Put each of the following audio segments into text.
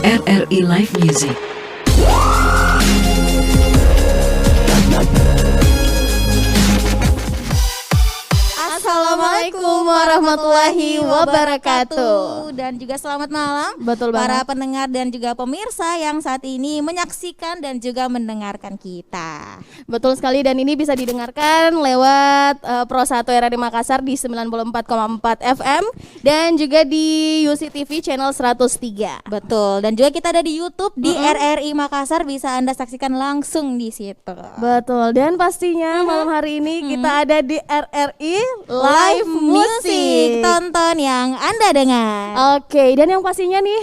RRI Live Music. Assalamualaikum warahmatullahi wabarakatuh. Dan juga selamat malam Betul para banget. pendengar dan juga pemirsa yang saat ini menyaksikan dan juga mendengarkan kita. Betul sekali, dan ini bisa didengarkan lewat Pro 1 RRI Makassar di 94,4 FM dan juga di UCTV channel 103. Betul, dan juga kita ada di YouTube di RRI Makassar, bisa Anda saksikan langsung di situ. Betul, dan pastinya malam hari ini kita ada di RRI Live Music, tonton yang Anda dengar. Oke, dan yang pastinya nih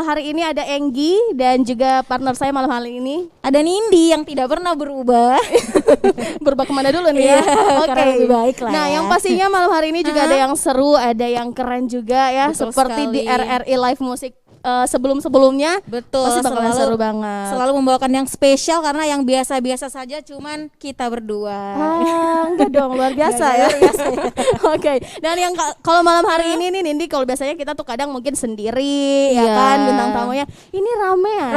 hari ini ada Enggi dan juga partner saya malam hari ini. Ada Nindi yang tidak pernah berubah. Berubah kemana dulu nih ya? Iya, karena lebih baik lah Nah, ya. yang pastinya malam hari ini juga ada yang seru, ada yang keren juga ya, Betul seperti di sekali. RRI Live Music sebelum-sebelumnya. Betul, Pasti bakalan seru banget. Selalu membawakan yang spesial karena yang biasa-biasa saja cuman kita berdua. Enggak dong, luar biasa Enggak, ya. luar biasa ya. Oke, dan yang kalau malam hari ini nih Nindi, kalau biasanya kita tuh kadang mungkin sendiri ya Iya. kan, bintang tamunya. Ini ramean.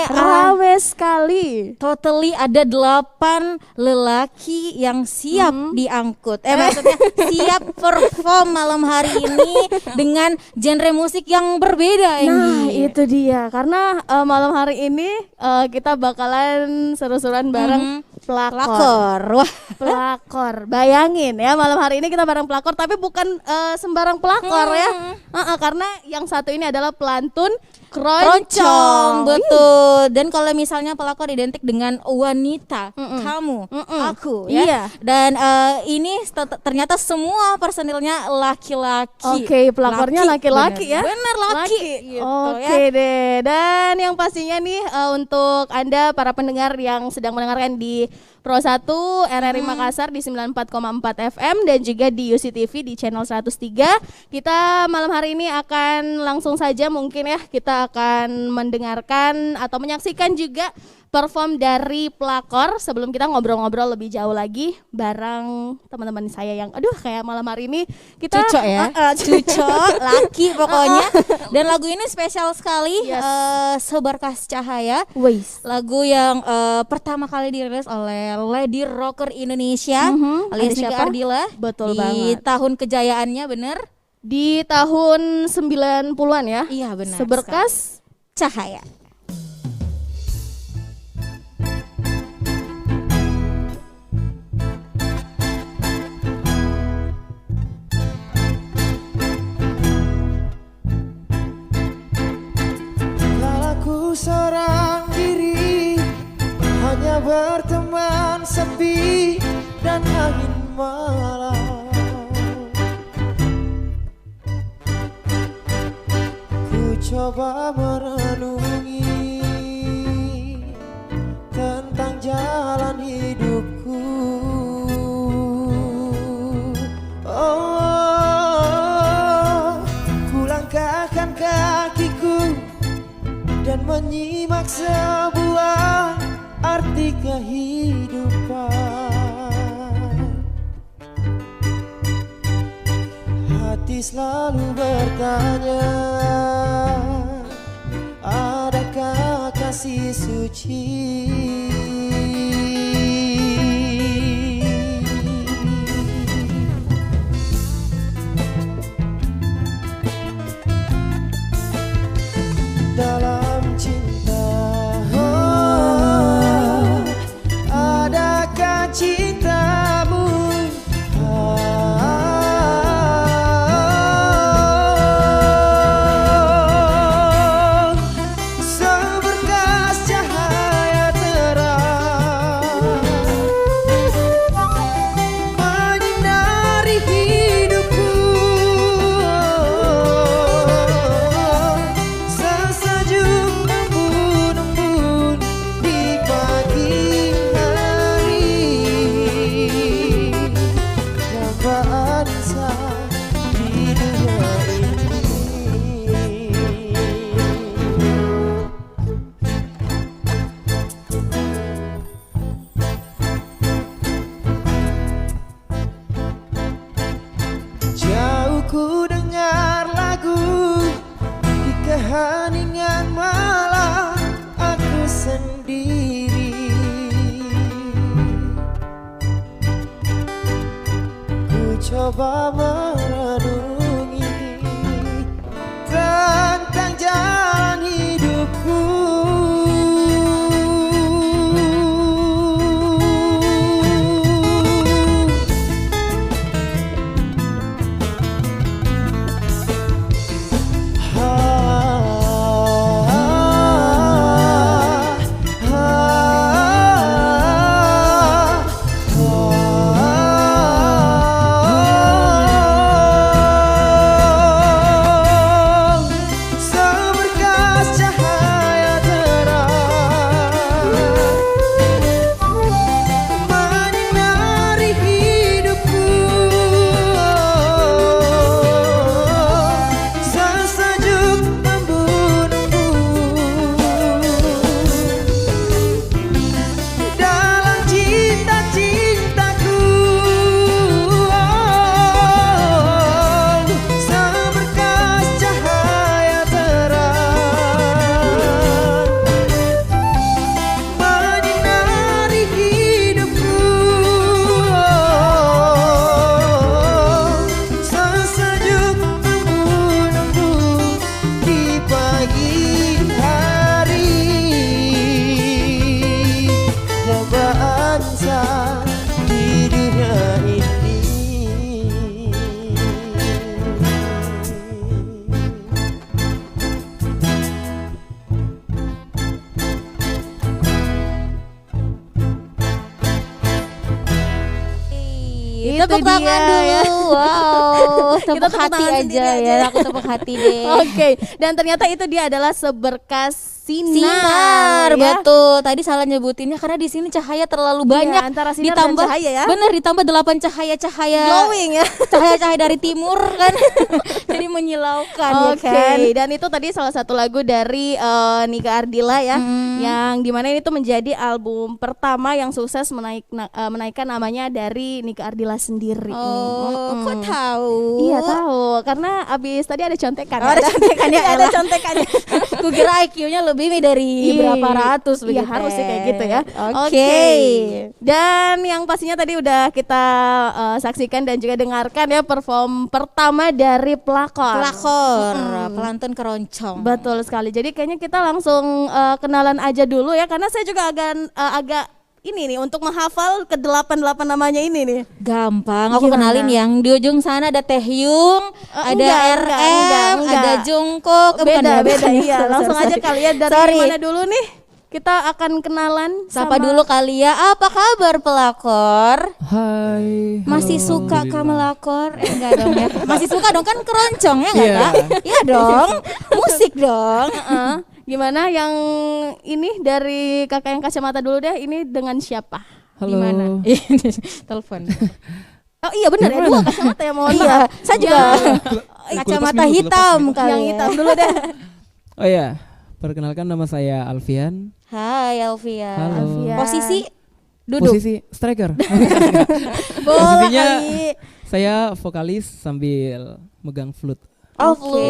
Rame Sekali. totally ada 8 lelaki yang siap diangkut. Maksudnya siap perform malam hari ini dengan genre musik yang berbeda. Nah, Enggi. itu dia. Karena malam hari ini kita bakalan seru-seruan bareng pelakor. Lakor. Wah, Pelakor. Bayangin ya, malam hari ini kita bareng pelakor, tapi bukan sembarang pelakor ya. Karena yang satu ini adalah pelantun Keroncong, betul. Dan kalau misalnya pelakor identik dengan wanita, kamu, aku, ya. Iya. Dan ini ternyata semua personilnya laki-laki. Oke, pelakornya laki-laki ya. Bener laki. Gitu, Oke deh. Dan yang pastinya nih untuk Anda para pendengar yang sedang mendengarkan di Pro 1 RRI Makassar di 94,4 FM dan juga di UCTV di channel 103. Kita malam hari ini akan langsung saja mungkin ya, kita akan mendengarkan atau menyaksikan juga perform dari pelakor. Sebelum kita ngobrol-ngobrol lebih jauh lagi bareng teman-teman saya yang kayak malam hari ini kita Cucok ya. Cucok, laki pokoknya. Dan lagu ini spesial sekali. Yes. Seberkas Cahaya. Wais. Lagu yang pertama kali dirilis oleh Lady Rocker Indonesia alias Ada Nike siapa? Ardila. Betul di banget. tahun kejayaannya, bener? Di tahun 90-an ya. Iya, benar Seberkas Cahaya. Kala ku seorang diri, hanya berteman sepi dan angin malam. Ku coba merenungi tentang jalan hidupku. Oh, ku langkahkan kakiku dan menyimak sebuah arti kehidupan. Hati selalu bertanya, adakah kasih suci? Dalam cinta, oh, adakah cintamu? Seberkas cahaya tanpa merenungi tentang jalan hidupku. Seberkas cahaya terang menyinari hidupku, sesejuk membunuhku dalam cinta-cintaku. Seberkas cahaya terang menyinari hidupku, sesejuk membunuhku di pagi hari. Dambaan sah di dunia ini. Itu Tepuk tangan dia, dulu. ya. Wow, Kita tepuk tepuk hati tangan aja sendiri ya. aja. Aku tepuk hati deh. Oke, dan ternyata itu dia adalah seberkas Sinar, ya. betul. Tadi salah nyebutinnya karena di sini cahaya terlalu banyak. antara sinar dan cahaya ya. Bener, ditambah 8 cahaya-cahaya. Glowing ya. Cahaya-cahaya dari timur kan. Jadi menyilaukan Oke, ya kan. dan itu tadi salah satu lagu dari Nika Ardila ya, yang dimana ini tuh menjadi album pertama yang sukses menaikkan namanya dari Nika Ardila sendiri. Oh, kok tahu? Iya tahu, karena abis tadi ada contekan. Oh, ada contekannya, Iya, ada elah. contekannya. Kukira IQ-nya lebih dari Iya, berapa ratus iya, begitu. harus sih kayak gitu ya. Oke. Dan yang pastinya tadi udah kita saksikan dan juga dengarkan ya perform pertama dari Pelakor. Pelakor, pelantun keroncong. Betul sekali. Jadi kayaknya kita langsung kenalan aja dulu ya, karena saya juga agak ini nih untuk menghafal ke-8 namanya ini nih. Gampang, aku Gimana? kenalin yang di ujung sana ada Taehyung, ada enggak, RM, enggak. ada Jungkook. Beda bukan ya? iya. Sorry, Langsung sorry. aja kali ya dari Sorry. mana dulu nih? Kita akan kenalan Sapa sama dulu kali ya, apa kabar Pelakor? Hai. Masih halo, suka kah alhamdulillah. melakor? Enggak dong ya. Masih suka dong, kan keroncong ya enggak Iya. Kak? Iya dong. Musik dong. gimana yang ini dari kakak yang kacamata dulu deh, ini dengan siapa? Halo. Gimana? Telepon. Oh iya benar ya, Yang dua mana? kacamata ya, mohon Iya, maaf. saya juga Yang- kacamata hitam kali. yang ya. hitam dulu deh. Oh ya, perkenalkan nama saya Alfian. Hai Alfia. Halo. Alfia. Posisi duduk. Posisi striker. Bola Posisinya kali. saya vokalis sambil megang flute. Oke.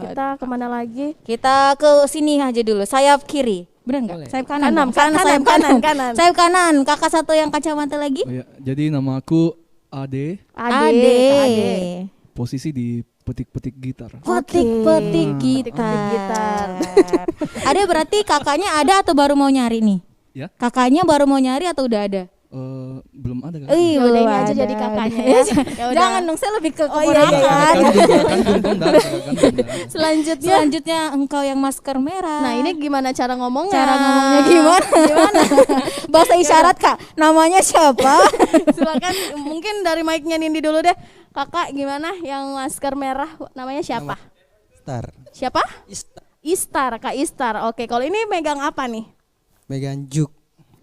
Kita kemana lagi? Kita ke sini aja dulu. Sayap kiri. Benar enggak? Boleh. Sayap kanan. Kanan, dong. kanan, sayap kanan, kanan. Sayap kanan. Kakak satu yang kacamata lagi. Oh ya, jadi nama aku Ade, Ade. posisi di petik-petik gitar. Petik-petik Petik-petik gitar. Ada berarti kakaknya ada atau baru mau nyari nih? Ya, Kakaknya baru mau nyari atau udah ada? belum ada kan? Ih, Ya udah, belum ini aja ada. jadi kakaknya ya. Ya udah. Jangan dong, saya lebih ke Oh, iya, iya, iya. keponakan. Kan belum ada, kan belum ada. Selanjutnya. Selanjutnya engkau yang masker merah. Nah, ini gimana cara ngomongnya? cara ngomongnya gimana? Gimana? Bahasa isyarat Kak. Namanya siapa? Silakan mungkin dari mic-nya Nindi dulu deh. Kakak gimana yang masker merah namanya siapa? Star. Siapa? Istar, Kak Istar. Oke, kalau ini megang apa nih? Megan Juk.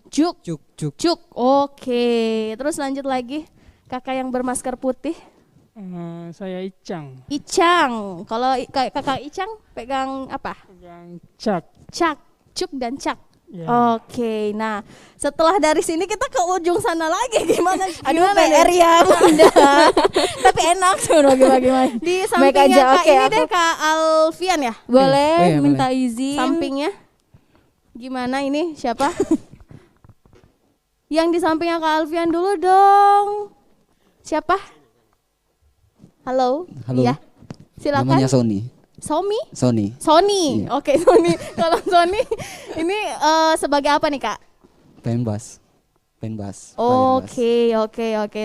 Juk. Juk. Cuk. Oke. Terus lanjut lagi. Kakak yang bermasker putih. Saya Icang, Icang. Kalau kakak Icang pegang apa? yang Cak. Cak. Cuk dan Cak. Ya. Oke. Nah, setelah dari sini kita ke ujung sana lagi gimana? Aduh, Gimana nih? PR ya Bunda. Tapi enak tuh bagaimana. Di Baik sampingnya aja, Kak oke, ini aku- deh Kak Alfian ya. Boleh Oh iya, minta izin. Sampingnya. Gimana ini? Siapa? Yang di sampingnya Kak Alfian dulu dong. Siapa? Halo. Halo. Iya. Silakan. Namanya Sony. Somi? Sony. Sony. Iya. Oke, Sony. Kalau Sony ini sebagai apa nih, Kak? Penbass. Penbass. Oke.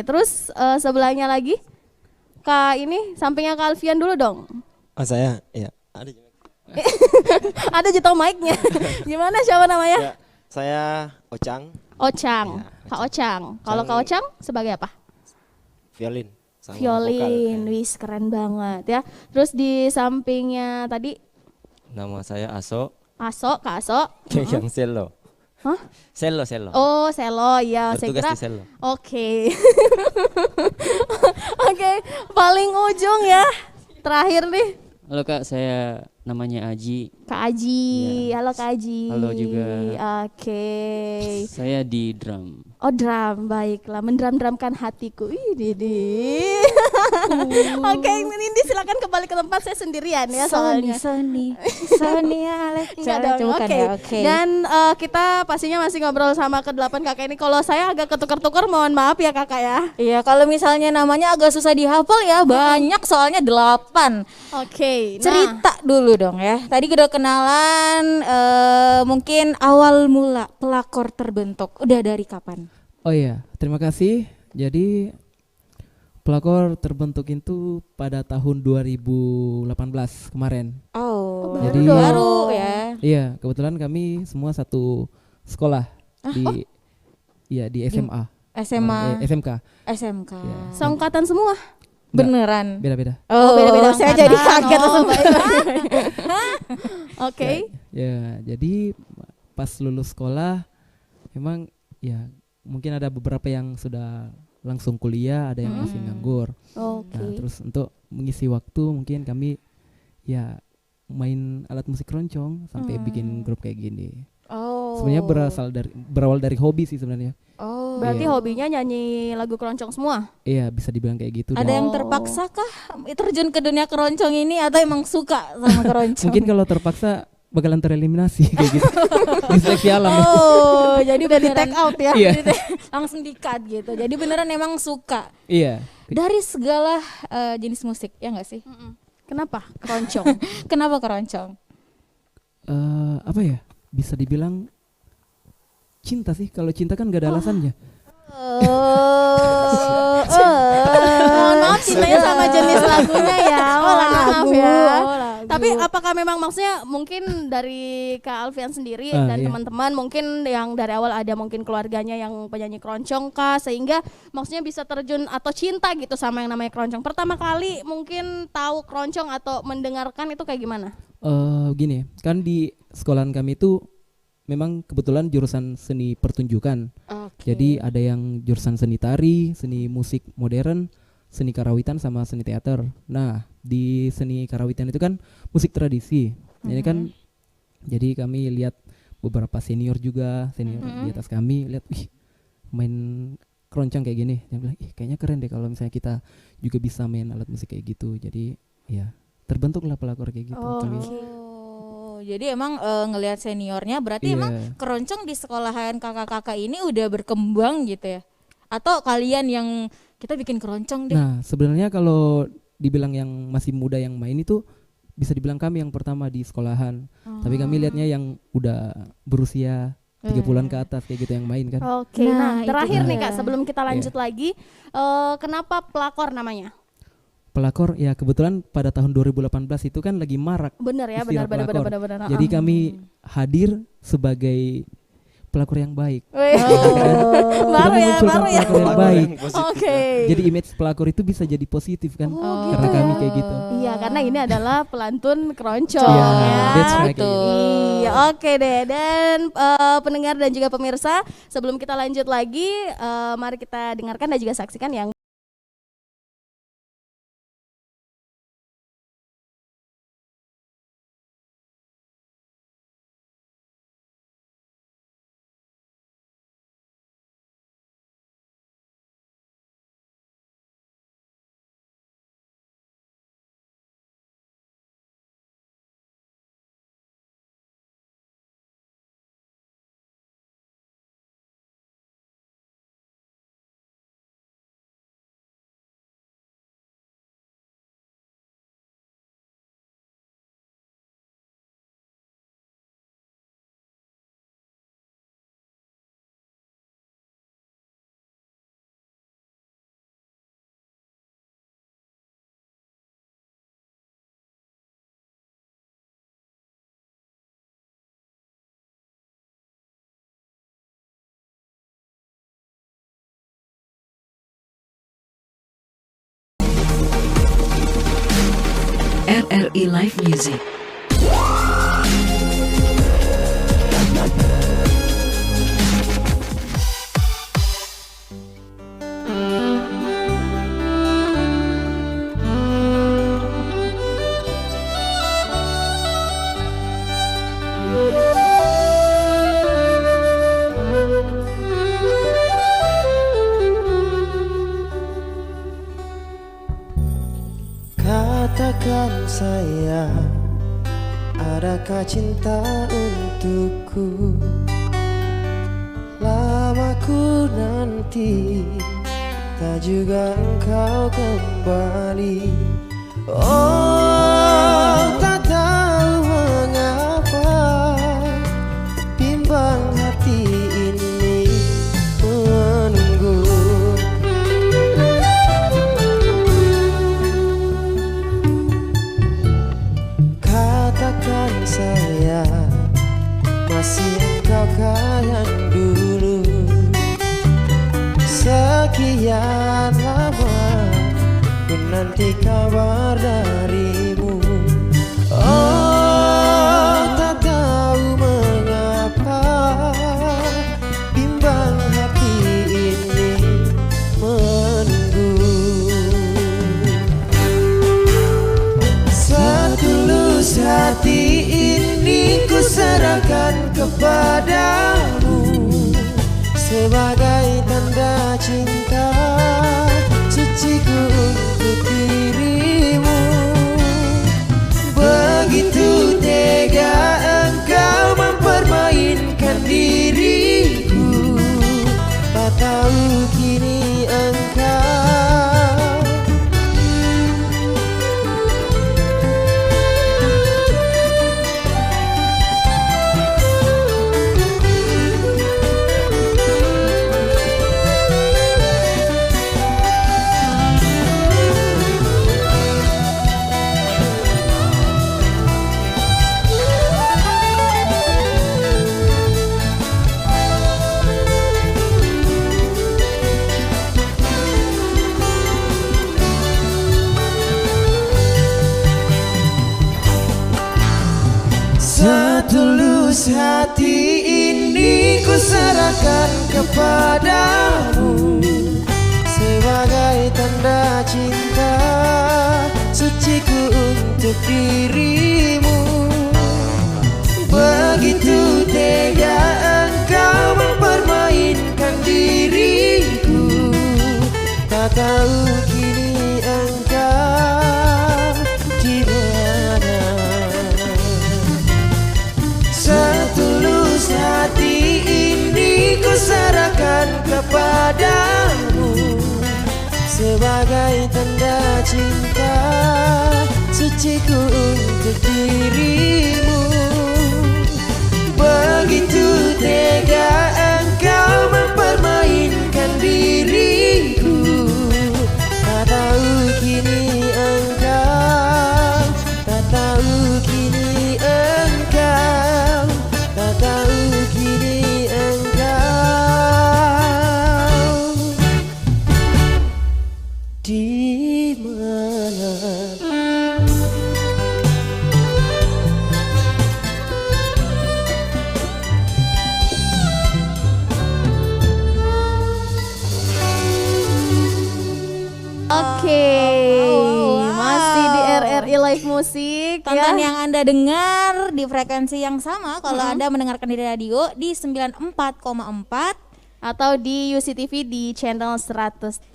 Terus sebelahnya lagi? Kak ini sampingnya Kak Alfian dulu dong. Oh saya, ya ada. Ada jatuh mic-nya. Gimana siapa namanya? Ya, saya Ocang, Ocang. Ya, Kak Ocang. Kalau Kak Ocang sebagai apa? violin. Sama Violin. vokal. Wis keren banget ya. Terus di sampingnya tadi Nama saya Aso, Aso, Kak Aso. pegang selo. Hah? Selo. Oh, selo ya. Saya Bertugas kira. di selo. Oke. Oke, paling ujung ya. Terakhir nih, Halo Kak, saya namanya Aji. Kak Aji. Iya. Halo Kak Aji. Halo juga. Oke. Saya di drum. Oh, drum, baiklah. Mendram-dramkan hatiku. Ih, Didi. Oke, ini silakan kembali ke tempat, saya sendirian ya soalnya. Sony Alex. Enggak dong, Bukan oke. ya, oke. Dan kita pastinya masih ngobrol sama ke-8 kakak ini. Kalau saya agak ketukar-tukar, mohon maaf ya kakak ya. Iya, kalau misalnya namanya agak susah dihafal ya, banyak soalnya 8. Oke, nah. Cerita dulu dong ya. Tadi udah kenalan, mungkin awal mula pelakor terbentuk. Udah dari kapan? Oh iya, terima kasih. Jadi pelakor terbentuk itu pada tahun 2018 kemarin. Oh, Jadi- baru ya. Iya, kebetulan kami semua satu sekolah di di SMA. SMA, SMK. SMK. Iya. Seangkatan semua. Beneran. Beda-beda. Oh, beda-beda saya angkatan. jadi kaget langsung. Oke. Ya, jadi pas lulus sekolah memang ya mungkin ada beberapa yang sudah langsung kuliah, ada yang masih nganggur. Oke. Nah, terus untuk mengisi waktu mungkin kami ya main alat musik keroncong sampai bikin grup kayak gini. Oh. Sebenarnya berawal dari hobi sih sebenarnya. Oh. Berarti Iya. hobinya nyanyi lagu keroncong semua? Iya, bisa dibilang kayak gitu. Ada Dan yang terpaksa kah terjun ke dunia keroncong ini atau emang suka sama keroncong? mungkin kalau terpaksa bakalan tereliminasi kayak gitu. Diseleksi alam. Oh, jadi Udah di beneran take out ya? Iya. langsung di-cut gitu. Jadi beneran emang suka Iya. dari segala jenis musik, ya enggak sih? Kenapa keroncong? Kenapa keroncong? Apa ya? Bisa dibilang cinta sih. Kalau cinta kan gak ada alasannya. Mohon maaf cintanya sama jenis lagunya ya. Mohon maaf ya. Tapi apakah memang maksudnya mungkin dari Kak Alfian sendiri dan iya. teman-teman mungkin yang dari awal ada mungkin keluarganya yang penyanyi keroncong kah sehingga maksudnya bisa terjun atau cinta gitu sama yang namanya keroncong. Pertama kali mungkin tahu keroncong atau mendengarkan itu kayak gimana? Gini, kan di sekolahan kami itu memang kebetulan jurusan seni pertunjukan. Jadi ada yang jurusan seni tari, seni musik modern, seni karawitan sama seni teater. Nah, di seni karawitan itu kan musik tradisi. Jadi kan jadi kami lihat beberapa senior juga, senior di atas kami lihat wih main keroncong kayak gini. Dia bilang, "Ih, kayaknya keren deh kalau misalnya kita juga bisa main alat musik kayak gitu." Jadi, ya terbentuklah pelakor kayak gitu. Kami. Oh, jadi emang ngelihat seniornya berarti Iya. emang keroncong di sekolahan kakak-kakak ini udah berkembang gitu ya? Atau kalian yang kita bikin keroncong deh? Nah, sebenarnya kalau dibilang yang masih muda yang main itu bisa dibilang kami yang pertama di sekolahan. Tapi kami lihatnya yang udah berusia 30-an ke atas kayak gitu yang main kan. Oke, nah, Nah, itu terakhir nih dia. Kak sebelum kita lanjut lagi, kenapa pelakor namanya? Pelakor ya kebetulan pada tahun 2018 itu kan lagi marak. Bener ya, istilah benar pelakor. benar. Jadi kami hadir sebagai pelakor yang baik. Wih. Kita baru ya, memunculkan baru ya. pelakor yang baik. Oke. Jadi image pelakor itu bisa jadi positif kan. Oh, Karena gitu kami ya. kayak gitu. Iya, karena ini adalah pelantun keroncong Iya, ya. that's right, kayak gitu. Iya, oke deh. Dan pendengar dan juga pemirsa, sebelum kita lanjut lagi, mari kita dengarkan dan juga saksikan yang RRI Live Music. Katakan sayang, adakah cinta untukku? Lama ku nanti, tak juga engkau kembali. Oh, tak tahu mengapa bimbang hati ini menunggu. Katakan sayang, masih engkau yang dulu. Sekian lama ku nanti kabar darimu. Oh, tak tahu mengapa bimbang hati ini menunggu. Setulus hati ini ku serahkan kepadamu sebagai tanda cinta suciku untuk dirimu. Begitu tega engkau mempermainkan diriku, tak tahu kini engkau setulus hati ini ku serahkan kepadamu sebagai tanda cinta suciku untuk dirimu. Begitu tega engkau mempermainkan diriku, tak tahu kini engkau di mana. Setulus hati ini ku serahkan kepadamu sebagai tanda cinta suciku untuk dirimu. Begitu tega engkau mempermainkan diriku, tak tahu kini engkau, tak tahu kini engkau, tak tahu kini engkau di mana. Masih di RRI Live Musik Tonton ya. yang Anda dengar di frekuensi yang sama kalau Anda mendengarkan di radio di 94,4 atau di UCTV di channel 103.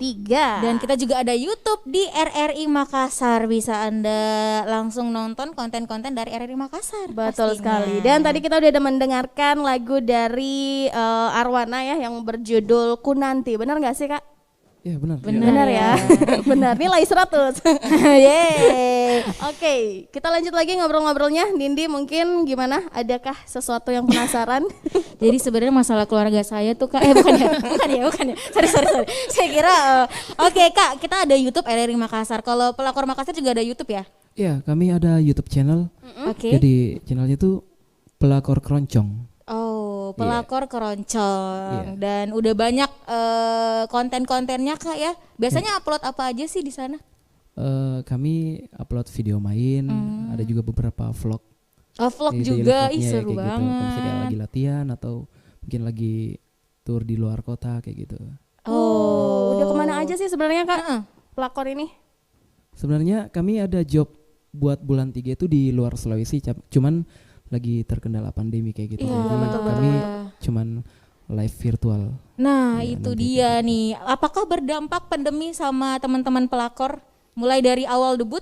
dan kita juga ada YouTube di RRI Makassar. Bisa Anda langsung nonton konten-konten dari RRI Makassar. Betul pastinya. sekali. Dan tadi kita udah mendengarkan lagu dari Arwana ya yang berjudul Kunanti. Benar nggak sih Kak? Ya benar. Benar ya. Benar, nilai 100. Yeay. Oke, kita lanjut lagi ngobrol-ngobrolnya. Nindi mungkin gimana? Adakah sesuatu yang penasaran? Jadi sebenarnya masalah keluarga saya tuh Kak, bukan ya. Sorry. Saya kira, oke Kak, kita ada YouTube RRI Makassar. Kalau pelakor Makassar juga ada YouTube ya? Ya, kami ada YouTube channel. Oke. Jadi channelnya itu Pelakor Keroncong. Oh, pelakor keroncong. Dan udah banyak konten-kontennya Kak ya. Biasanya upload apa aja sih di sana? Kami upload video main, ada juga beberapa vlog. Oh, vlog Daily juga, vlognya, seru kayak banget. Gitu. Kalau misalnya lagi latihan atau mungkin lagi tour di luar kota kayak gitu. Udah kemana aja sih sebenarnya Kak pelakor ini? Sebenarnya kami ada job buat bulan 3 itu di luar Sulawesi, cuman lagi terkendala pandemi kayak gitu. Iya, Jadi betul. kami cuman live virtual. Nah, Ya, itu nanti dia nih. Apakah berdampak pandemi sama teman-teman pelakor? Mulai dari awal debut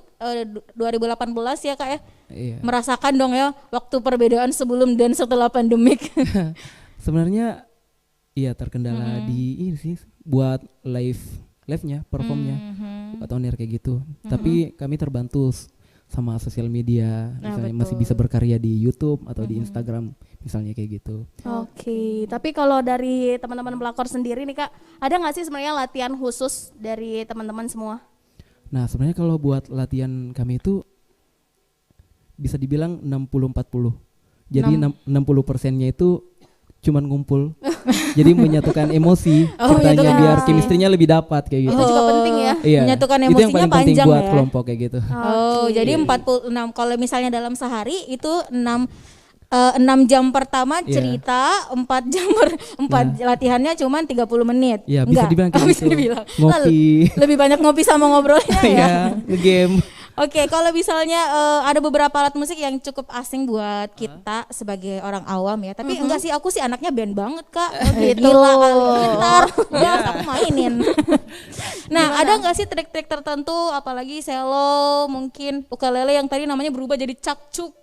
2018 ya Kak ya? Iya. Merasakan dong ya waktu perbedaan sebelum dan setelah pandemik. Sebenarnya iya terkendala di ini sih buat live-nya, performnya atau on air kayak gitu. Tapi kami terbantu sama sosial media, misalnya masih bisa berkarya di YouTube atau di Instagram misalnya kayak gitu. Oke, tapi kalau dari teman-teman pelakor sendiri nih Kak, ada nggak sih sebenarnya latihan khusus dari teman-teman semua? Nah, sebenarnya kalau buat latihan kami itu bisa dibilang 60-40. Jadi 60%-nya itu cuman ngumpul. Jadi menyatukan emosi, ceritanya biar chemistry-nya lebih dapat kayak gitu. Itu juga penting ya. Iya. Menyatukan Itu yang emosinya paling penting panjang buat ya. kelompok kayak gitu. Oh, jadi 46 kalau misalnya dalam sehari itu 6 jam pertama cerita, 4 jam 4 latihannya cuman 30 menit. Iya, bisa dibilang kayak bisa gitu. dibilang. Ngopi. Lebih banyak ngopi sama ngobrolnya ya. Iya, nge-game. Oke, kalau misalnya ada beberapa alat musik yang cukup asing buat kita sebagai orang awam ya. Tapi enggak sih, aku sih anaknya band banget Kak. Gitu. Gila kali, gitar, bass aku mainin. Nah, ada nggak sih trik-trik tertentu, apalagi selo, mungkin ukulele yang tadi namanya berubah jadi cakcuk.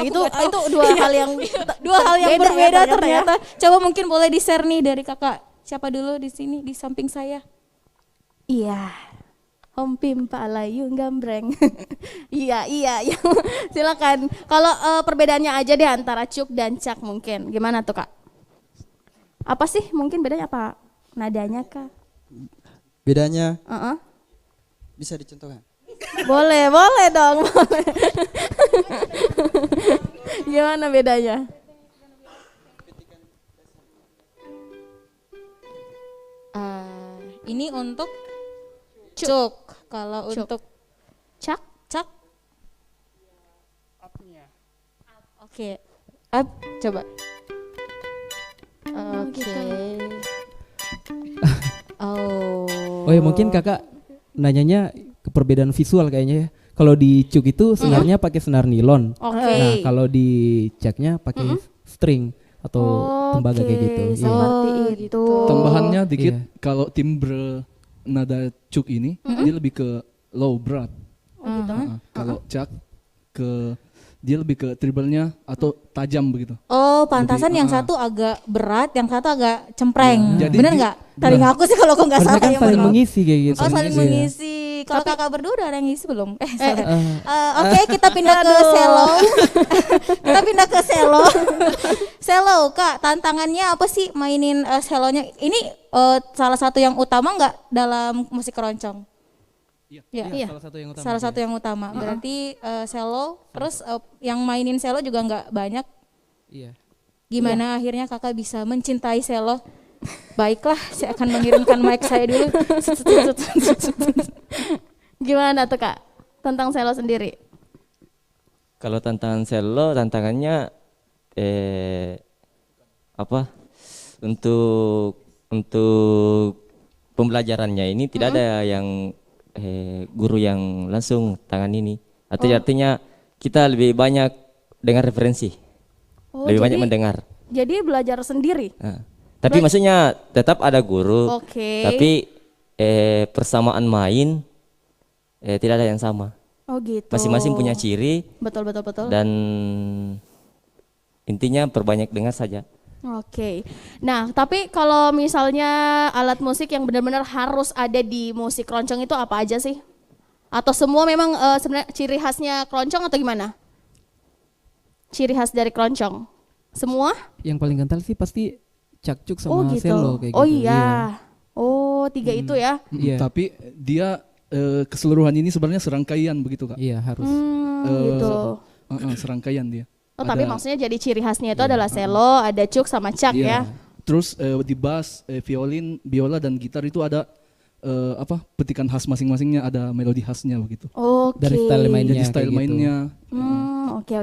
Itu dua hal yang Dua hal yang beda ya berbeda ternyata ternyata. Coba mungkin boleh di-share nih dari Kakak. Siapa dulu di sini di samping saya? Iya. Om Pimpa Layu Gambreng. iya. Silakan. Kalau perbedaannya aja deh antara cuk dan cak mungkin. Gimana tuh Kak? Apa sih mungkin bedanya apa? Nadanya Kak? Bedanya bisa dicontohkan? Boleh dong. Boleh. Gimana bedanya? Ini untuk cuk. Kalau Cuk. untuk Cak? Upnya. Oke. Up, coba. Oke. Oh ya, mungkin Kakak nanyanya ke perbedaan visual kayaknya ya. Kalau di cuk itu senarnya pakai senar nilon. Oke. Nah, kalau di caknya pakai string atau tembaga kayak gitu. Iya. Seperti itu. Tambahannya dikit, Iya. kalau timbre nada cuk ini dia lebih ke low berat. Kalau cak dia lebih ke treble-nya atau tajam begitu. Oh, pantasan Lebih, yang satu agak berat, yang satu agak cempreng. Jadi Bener nggak? Tadi ngaku sih kalau aku nggak Harusnya salah kan yang saling bener. mengisi kayak gitu. Oh, saling Iya. mengisi. Kalau kakak berdua udah ada yang ngisi belum? Salah. Oke, kita pindah ke selo. Kita pindah ke selo. Selo, Kak, tantangannya apa sih mainin selonya? Ini salah satu yang utama nggak dalam musik keroncong? Iya, salah satu yang utama. Salah satu yang utama. Berarti selo, terus yang mainin selo juga nggak banyak. Iya. Gimana akhirnya kakak bisa mencintai selo? Baiklah, saya akan mengirimkan mic saya dulu. Gimana tuh Kak? Tentang selo sendiri. Kalau tantangan selo, tantangannya apa? Untuk pembelajarannya ini tidak ada yang guru yang langsung tangan ini. Atau artinya kita lebih banyak dengar referensi. Lebih banyak mendengar. Jadi belajar sendiri. Nah, tapi maksudnya tetap ada guru. Oke. Tapi persamaan main tidak ada yang sama. Oh gitu. Masing-masing punya ciri Betul. dan intinya perbanyak dengar saja. Oke. Nah, tapi kalau misalnya alat musik yang benar-benar harus ada di musik keroncong itu apa aja sih? Atau semua memang sebenarnya ciri khasnya keroncong atau gimana? Ciri khas dari keroncong. Semua? Yang paling kental sih pasti cakcuk sama gitu. selo kayak Oh gitu. iya. Oh, 3 itu ya. Iya. Tapi dia keseluruhan ini sebenarnya serangkaian begitu Kak. Iya, harus. Gitu. Serangkaian dia. Oh, tapi maksudnya jadi ciri khasnya itu adalah selo, ada cuk sama cak ya. Terus di bass, violin, biola dan gitar itu ada petikan khas masing-masingnya, ada melodi khasnya begitu. Oke. Dari style mainnya. Jadi style kayak gitu. mainnya. Oke.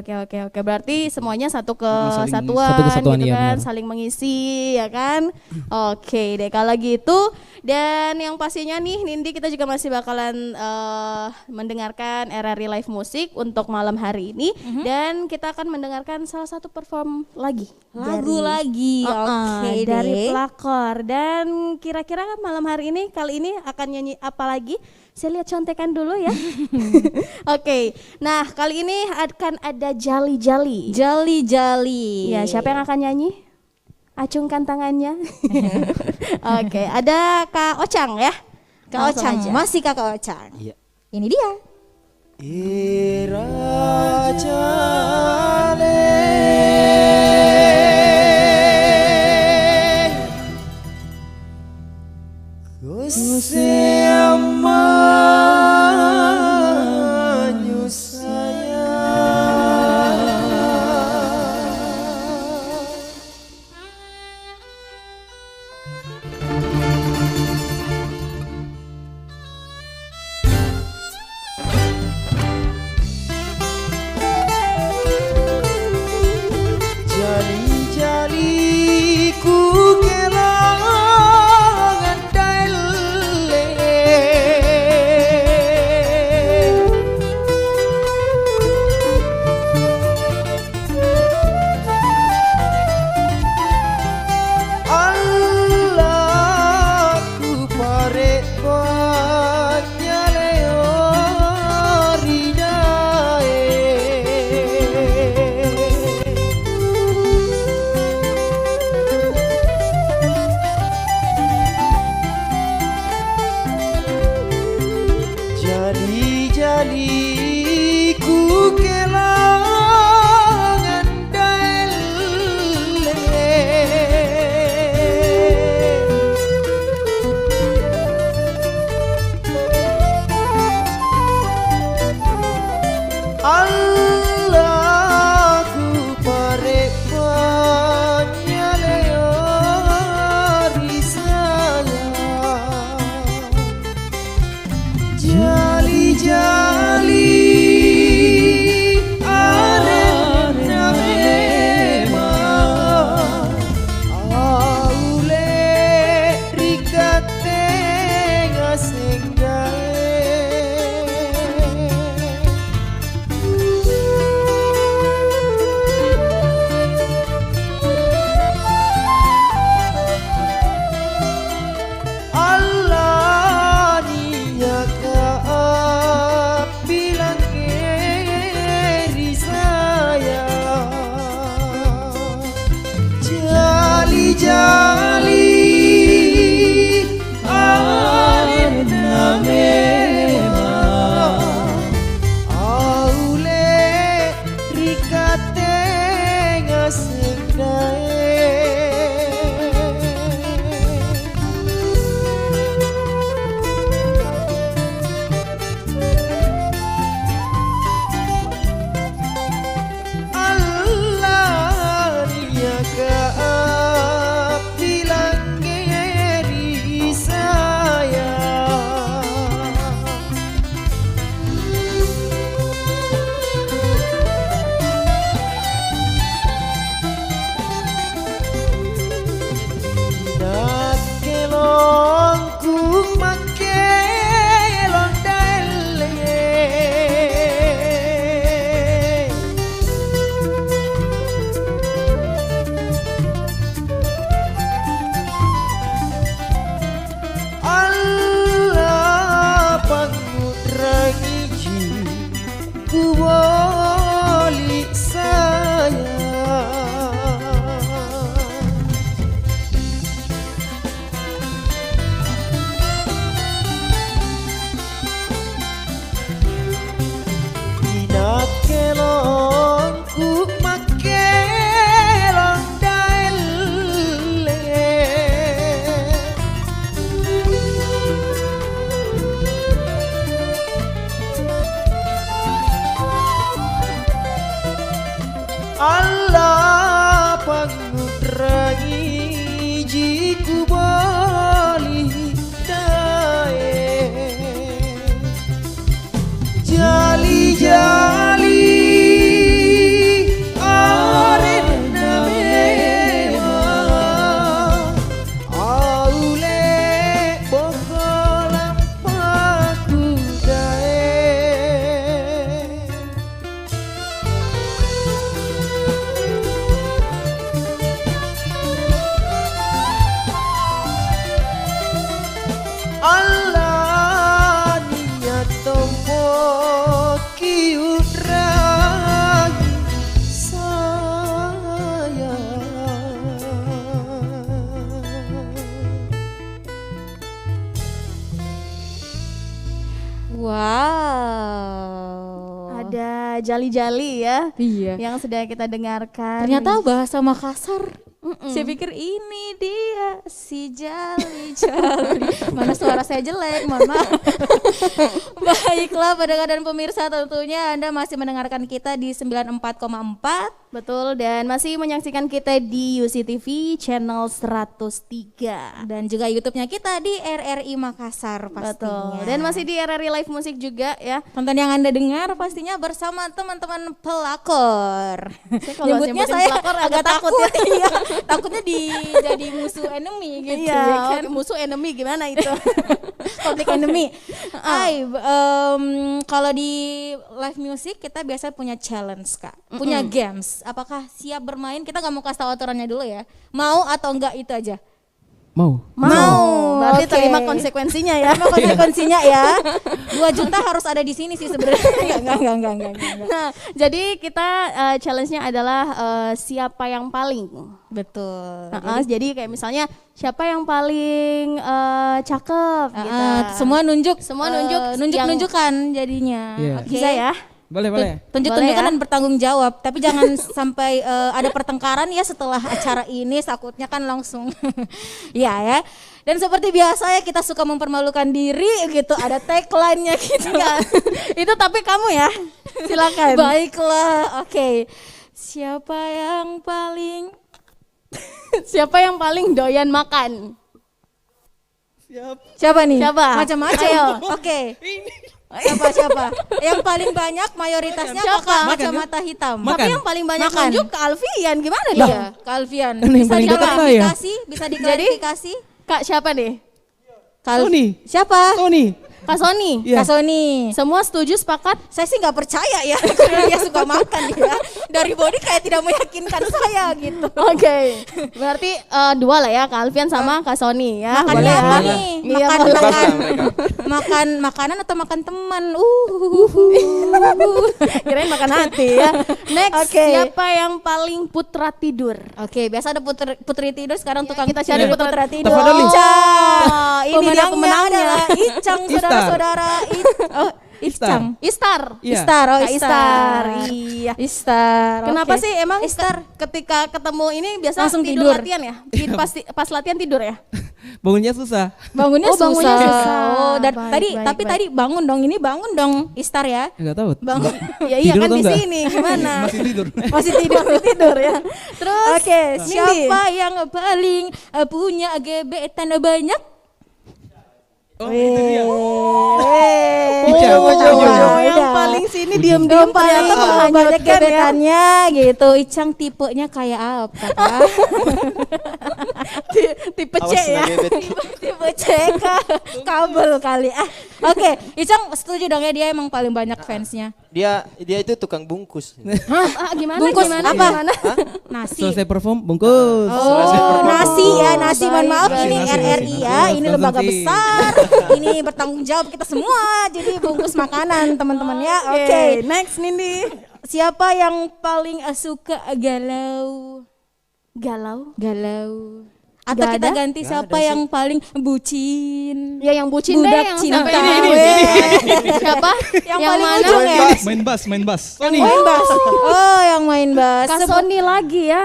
Berarti semuanya satu Saling kesatuan, Satu kesatuan, gitu iya, kan, benar. saling mengisi, ya kan? Oke deh kalau gitu. Dan yang pastinya nih, Nindi, kita juga masih bakalan mendengarkan RRI Live Musik untuk malam hari ini, dan kita akan mendengarkan salah satu perform lagi. Lagu lagi. Oke dari deh. pelakor. Dan kira-kira malam hari ini kali ini akan nyanyi apa lagi? Saya lihat contekan dulu ya. Oke. Nah, kali ini akan ada Jali-Jali. Jali-jali. Ya, siapa yang akan nyanyi? Acungkan tangannya. Oke, ada Kak Ocang ya. Kak Langsung Ocang, aja. masih Kakak Ocang. Iya. Ini dia. Jali-jali ku kelangan daile, Allah ku parek banyaleo ridae. Jali-jali ku kelangan daile, Allah ku parek banyaleo risaya. Jali-jali arena memang aule rikate ngasenggae. Allah niaga bilang keri saya. Jali-jali arena memang aule rikate ngasenggae. Allah niaga bilang ngeri saya. Nak kelongku make londaile, Allah pangudrangi ku wali saya. Nak kelongku make londaile, Allah pangudrangi jiku bali dae. Ada Jali-Jali ya. Iya. Yang sudah kita dengarkan. Ternyata bahasa Makassar. Saya pikir ini dia si Jali-Jali. Mana suara saya jelek, mohon maaf. Baiklah pendengar dan pemirsa, tentunya Anda masih mendengarkan kita di 94,4. Betul, dan masih menyaksikan kita di UCTV channel 103 dan juga YouTube-nya kita di RRI Makassar pastinya. Betul. Dan masih di RRI Live Musik juga ya. Tonton yang Anda dengar pastinya bersama teman-teman pelakor. Kalau Nyebutnya saya pelakor agak takut ya. Iya, takutnya jadi musuh enemy gitu Iya, ya kan. musuh enemy gimana itu? Public enemy. Kalau di live music kita biasa punya challenge Kak, punya games. Apakah siap bermain? Kita nggak mau kasih tahu aturannya dulu ya. Mau atau enggak itu aja? Mau. Berarti Oke. terima konsekuensinya ya. Terima konsekuensinya ya. 2 juta harus ada di sini sih sebenarnya. Enggak. Nah, jadi kita challenge-nya adalah siapa yang paling. Betul. Jadi kayak misalnya siapa yang paling cakep gitu. Semua nunjuk. Nunjuk-nunjukan jadinya. Iya. Oke. Bisa ya? Boleh. Tunjuk-tunjukkan Boleh ya? dan bertanggung jawab, tapi jangan sampai ada pertengkaran ya setelah acara ini, takutnya kan langsung ya. Dan seperti biasa ya, kita suka mempermalukan diri gitu, ada tagline-nya gitu. Itu tapi kamu ya. Silakan. Baiklah, oke. Siapa yang paling doyan makan? Siapa nih? Siapa? Macam-macam. Ayo. Oke. Siapa? Yang paling banyak mayoritasnya Siapa? kacamata hitam. Tapi yang paling banyak Makan. nunjuk ke Alfian gimana Iya, dia? Kak Alfian. Kan yang Bisa paling dekat saya. diklarifikasi? Bisa diklarifikasi? Kak siapa nih? Tony. Siapa? Tony. Kak Sony. Iya. Kak Sony. Semua setuju sepakat? Saya sih nggak percaya ya karena dia suka makan ya. Dari body kayak tidak meyakinkan saya gitu. Oke. Berarti 2 lah ya, Kak Alfian sama Kak Sony ya. Makannya Boleh apa ya? nih? Iya, Makan boleh. makan makanan atau makan teman? Kirain makan hati ya. Next, Oke. siapa yang paling putra tidur? Oke, biasa ada putri tidur, sekarang tukang kita cari putra tidur. Tafadhali. Icang. Ini dia pemenangnya. adalah Icang, saudara-saudara. Icang. Istar. Iya. Istar, Kak Istar. Iya. Istar. Kenapa oke. sih emang Istar? ketika ketemu ini biasa Langsung tidur tidur. latihan ya? Pas latihan tidur ya? Bangunnya susah. Bangunnya Oh, bangunnya susah. Baik, Baik, baik. tadi bangun dong. Ini bangun dong, Istar ya. Enggak tahu. Bangun. Ya iya Tidur kan atau di enggak? sini gimana? Masih tidur. Masih tidur ya. Terus Oke, Nindi. siapa yang paling punya gebetan banyak? Oh, itu dia. Yang paling sini diam-diam ternyata banyak menghanyutkan ya. gebetannya gitu. Icang tipenya kayak apa? Kak? Tipe C ya. Tipe C Kak. Kabel kali. Oke, Icang setuju dong ya, dia emang paling banyak fansnya. Dia itu tukang bungkus. Gimana? Bungkus gimana? apa? Gimana? Nasi. Selesai perform bungkus. Oh, nasi ya, nasi. Mohon Baik, maaf, baik. ini Nasi, RRI nasi. ya, ini lembaga Konsumsi. besar. Ini bertanggung jawab kita semua. Jadi bungkus makanan teman-teman ya. Oke. Next Nindi. Siapa yang paling suka galau? Galau. Atau Gak kita ada? ganti siapa yang paling bucin? Ya yang bucin Budak deh yang cinta. sampai ini. Siapa? Yang yang paling mana? ujung ya? Main bass. Main bass. Oh, yang main bass. Kak Sony lagi ya.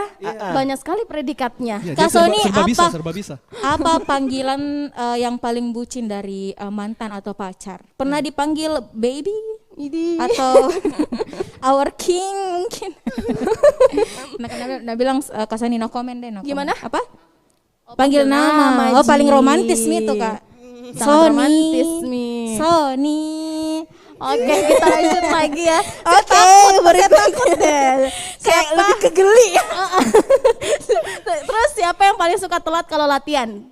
Banyak sekali predikatnya. Ya, Kak dia Sony, serba bisa. apa panggilan yang paling bucin dari mantan atau pacar? Pernah dipanggil baby? Atau our king mungkin? Nah bilang Kak Sony no comment deh. No Gimana? comment. Apa? Panggil nama. Oh, paling romantis nih tuh Kak. Sangat romantis nih. Sony. Oke, kita lanjut lagi ya. Oke, takut deh. Kayak lebih kegeli. Terus siapa yang paling suka telat kalau latihan?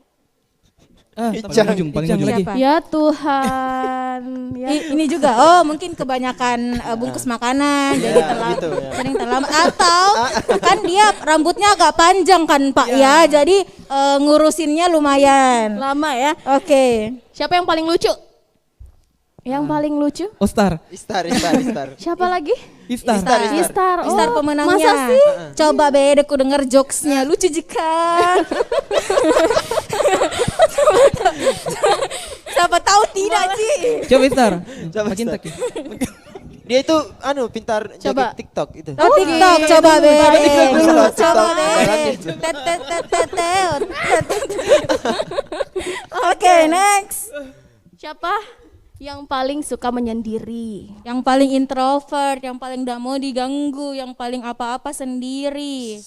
Paling ujung lagi. Siapa? Ya Tuhan. Ya. Ini juga, oh mungkin kebanyakan bungkus makanan jadi terlambat, gitu ya. sering terlambat. Atau kan dia rambutnya agak panjang kan Pak ya, jadi ngurusinnya lumayan. Lama ya. Oke. Siapa yang paling lucu? Yang paling lucu? Ostar. Istar. Siapa lagi? Istar. Istar. Oh, Istar pemenangnya. Masa sih? Coba beda ku denger jokesnya, lucu jika. Siapa tahu tidak Ci. Coba Istar. Coba, Makin Istar. tak. Dia itu pintar Coba. jaga TikTok itu. Oh, TikTok coba Be. Coba Be. Oke, next. Siapa yang paling suka menyendiri? Yang paling introvert, yang paling gak mau diganggu, yang paling apa-apa sendiri.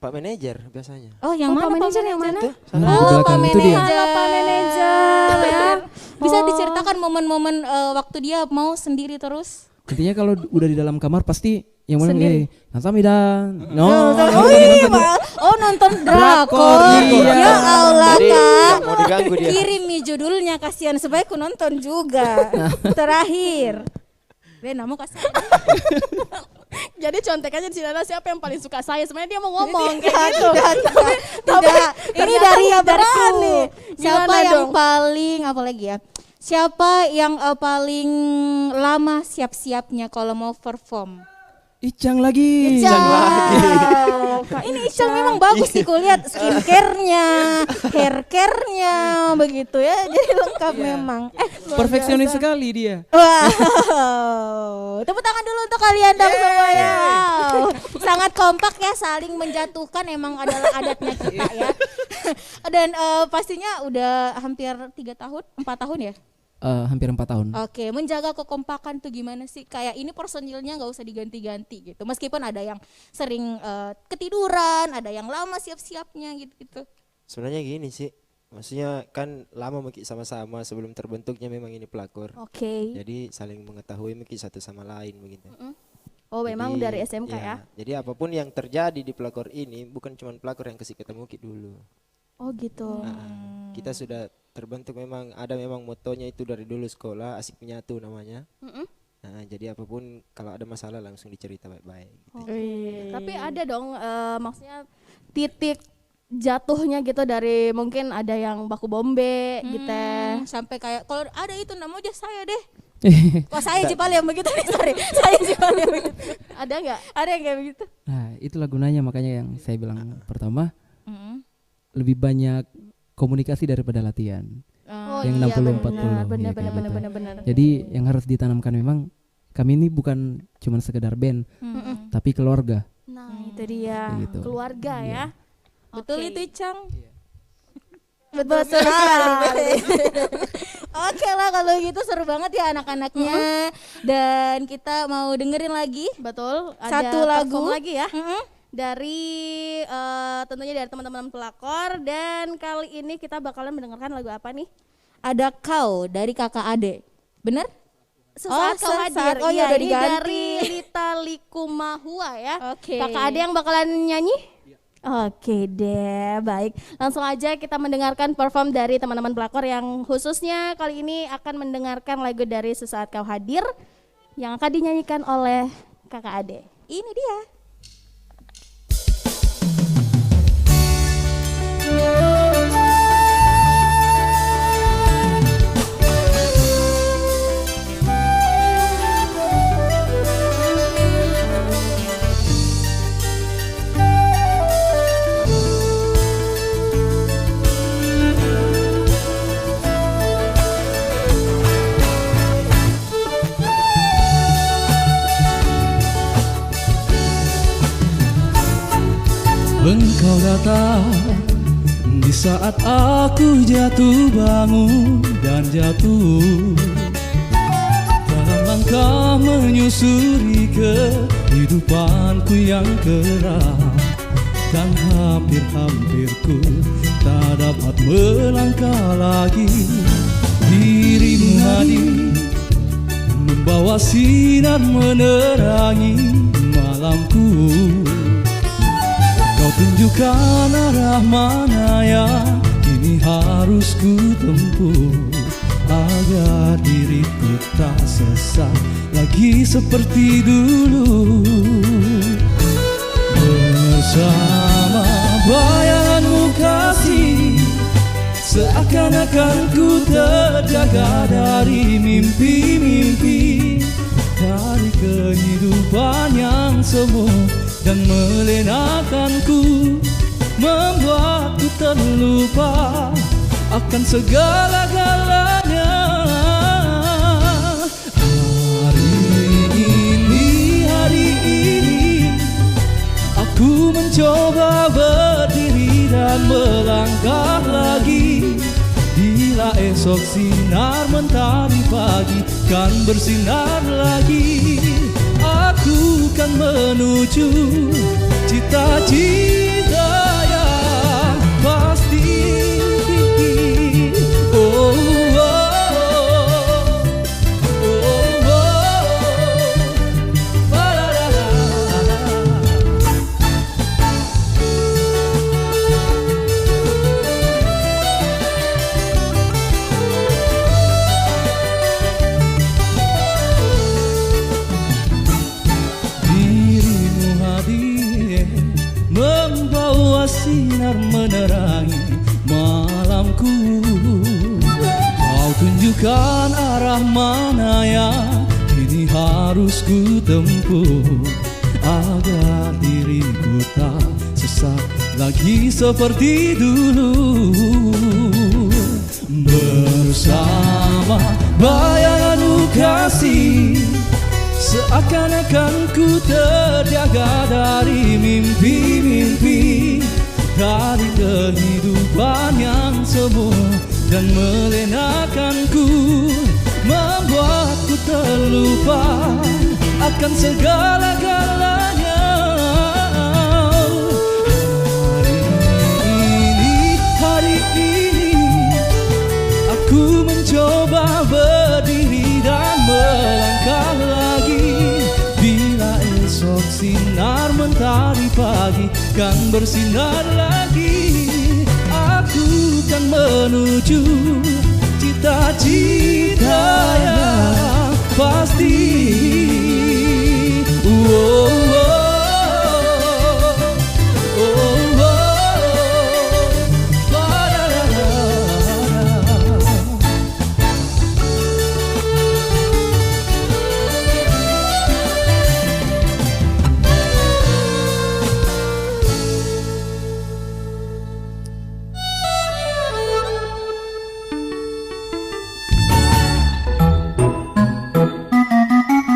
Pak manajer biasanya. Oh, yang mana Pak manajer yang mana? Oh, Pak itu dia. manajer. Pak manajer ya. Bisa diceritakan momen-momen waktu dia mau sendiri terus? Intinya kalau udah di dalam kamar pasti yang mana Nasamida. Nonton drakor. Iya. Ya Allah, Jadi, Kak. mau diganggu dia. Kirimi judulnya, kasihan supaya aku nonton juga. Terakhir. Ben, kamu kasih. Jadi contek aja di sini adalah siapa yang paling suka saya. Sebenarnya dia mau ngomong kayak gitu. Tidak. Ini dari berani. siapa Gimana yang dong? paling apalagi ya? Siapa yang paling lama siap-siapnya kalau mau perform? Icang lagi. Kak, ini Icang memang bagus sih kulihat skincare-nya, hair care-nya begitu ya. Jadi lengkap memang. Perfeksionis sekali dia. Wow. Tepuk tangan dulu untuk kalian dong semuanya. Wow. Sangat kompak ya, saling menjatuhkan emang adalah adatnya kita ya. Dan pastinya udah hampir 3 tahun, 4 tahun ya? Hampir 4 tahun. Oke, menjaga kekompakan tuh gimana sih? Kayak ini personilnya nggak usah diganti-ganti gitu. Meskipun ada yang sering ketiduran, ada yang lama siap-siapnya gitu-gitu. Sebenarnya gini sih. Maksudnya kan lama mungkin sama-sama sebelum terbentuknya memang ini pelakor. Oke. Jadi saling mengetahui mungkin satu sama lain begitu. Oh, memang Jadi, dari SMK ya. Jadi apapun yang terjadi di pelakor ini bukan cuma pelakor yang kasih ketemu Ki dulu. Oh, gitu. Kita sudah terbentuk memang motonya itu dari dulu sekolah asik menyatu namanya. Nah, jadi apapun kalau ada masalah langsung dicerita baik-baik. Gitu. Tapi ada dong maksudnya titik jatuhnya gitu dari mungkin ada yang baku bombe gitu. Sampai kayak kalau ada itu namanya aja saya deh. Kok saya Jipal yang begitu nih, sorry. Saya Jipal yang begitu. Ada nggak? Ada yang kayak begitu? Nah, itulah gunanya makanya yang saya bilang pertama lebih banyak komunikasi daripada latihan. Oh, yang iya, 60-40. Benar. Jadi yang harus ditanamkan memang kami ini bukan cuma sekedar band, tapi keluarga. Nah, itu dia. Gitu. Keluarga ya. Betul itu, Cang. Betul sekali. Oke lah kalau gitu seru banget ya anak-anaknya. Dan kita mau dengerin lagi. Betul. Satu lagu perform lagi ya. Dari tentunya dari teman-teman pelakor, dan kali ini kita bakalan mendengarkan lagu apa nih? Ada Kau dari Kakak Ade. Bener? Sesaat kau hadir. Oh ya, udah ini diganti. dari Lita Likumahua ya. Oke. Kakak Ade yang bakalan nyanyi? Oke deh, baik. Langsung aja kita mendengarkan perform dari teman-teman pelakor yang khususnya kali ini akan mendengarkan lagu dari Sesaat Kau Hadir yang akan dinyanyikan oleh Kakak Ade. Ini dia. Engkau datang di saat aku jatuh bangun dan jatuh dalam langkah menyusuri kehidupanku yang keram, dan hampir-hampir ku tak dapat melangkah lagi. Dirimu hadir membawa sinar menerangi malamku. Kau tunjukkan arah mana yang kini harus ku tempuh, agar diriku tak sesat lagi seperti dulu. Bersama bayanganmu kasih, seakan-akan ku terjaga dari mimpi-mimpi, dari kehidupan yang semu dan melenakanku, membuatku terlupa akan segala-galanya. Hari ini melangkah lagi. Bila esok sinar mentari pagi kan bersinar lagi, aku kan menuju cita-cita yang pasti. Oh, oh, oh, oh, oh. Dirimu hadir membawa sinar menerangi malamku. Kau tunjukkan arah mana yang kini harus ku tempuh, agar diriku tak sesat lagi seperti dulu. Bersama bayanganmu kasih, seakan-akan ku terjaga dari mimpi-mimpi, dari kehidupan yang semu dan melenakanku, membuatku terlupa akan segala-galanya. Hari ini aku mencoba berdiri dan melangkah lagi. Bila esok sinar mentari pagi kan bersinar lagi, aku kan menuju cita-cita yang pasti. Oh, oh, oh, oh, oh.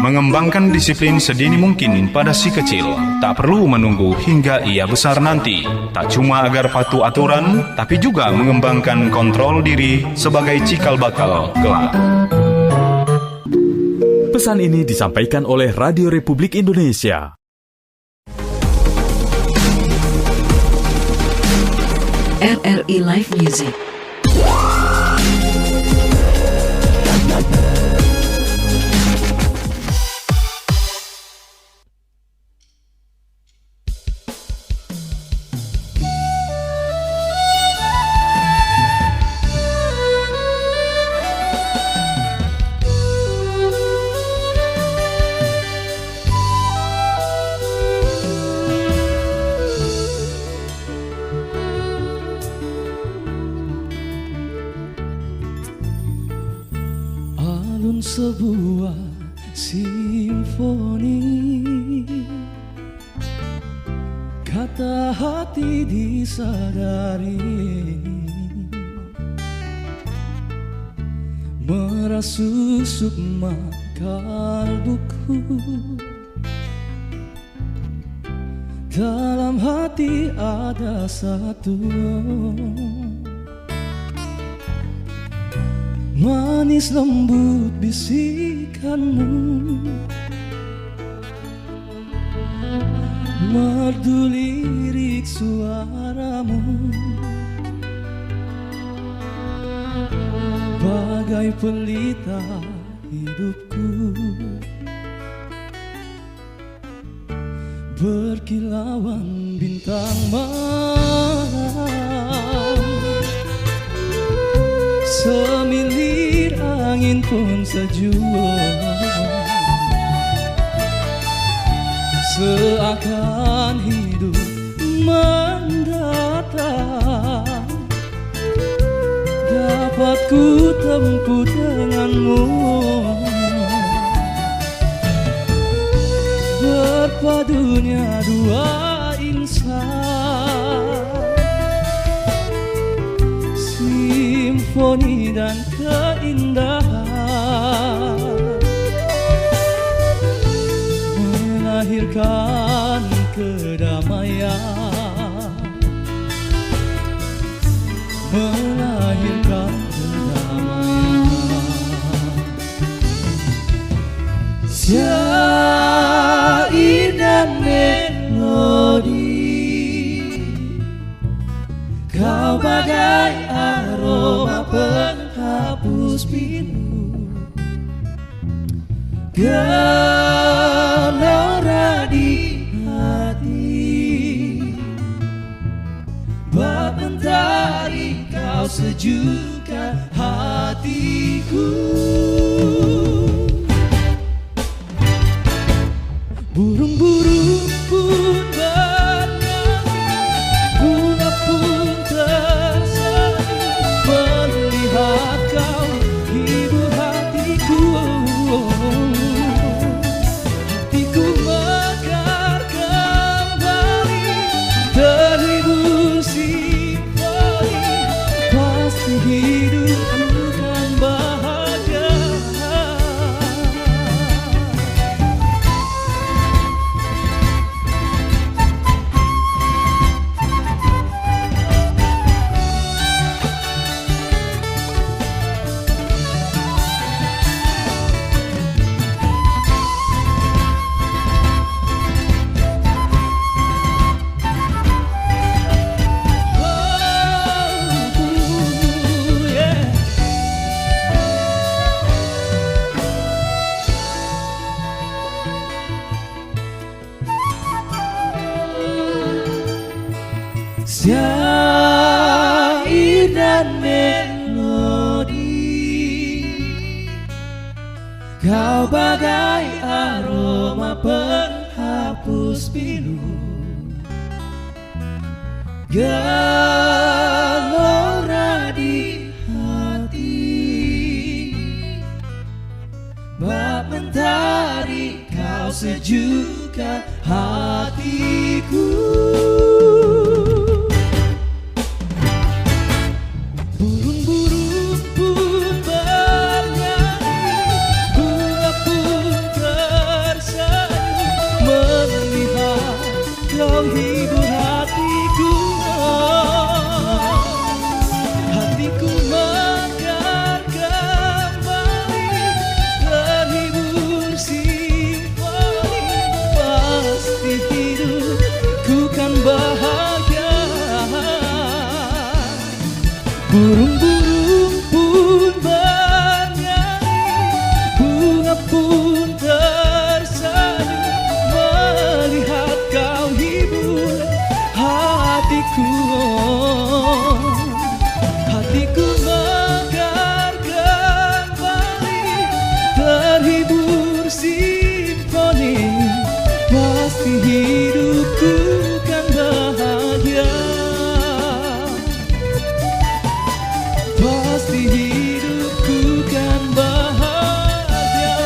Mengembangkan disiplin sedini mungkin pada si kecil, tak perlu menunggu hingga ia besar nanti. Tak cuma agar patuh aturan, tapi juga mengembangkan kontrol diri sebagai cikal bakal kelak. Pesan ini disampaikan oleh Radio Republik Indonesia. RRI Live Music. Sebuah simfoni, kata hati disadari, merasuk sukma kalbuku. Dalam hati ada satu manis lembut bisikanmu, merdu lirik suaramu, bagai pelita hidupku, berkilauan bintang malam, semilir angin pun sejuk, seakan hidup mendatang dapat ku tempuh denganmu, berpadunya dua insan, simfoni dan keindahan, melahirkan kedamaian. melahirkan kedamaian. Syair dan melodi, kau bagai aroma penghapus pilu, gelora di hati, bak mentari kau sejukkan hatiku. Burung-burung pun bernyanyi, bunga pun tersenyum melihat kau hibur hatiku. Hatiku mekar kembali, terhibur simponi, pasti hidupku kan bahagia. Syair dan melodi, kau bagai aroma penghapus pilu, gelora di hati, bak mentari kau sejukkan hatiku. Burung-burung pun bernyanyi, bunga pun tersenyum melihat kau hibur hatiku. Hatiku mekar kembali, terhibur simponi, pasti hidupku kan bahagia. Burung-burung pun bernyanyi, bunga pun tersenyum melihat kau hibur hatiku. Hatiku mekar kembali, terhibur simponi, pasti hidupku kan bahagia. Pasti hidupku kan bahagia.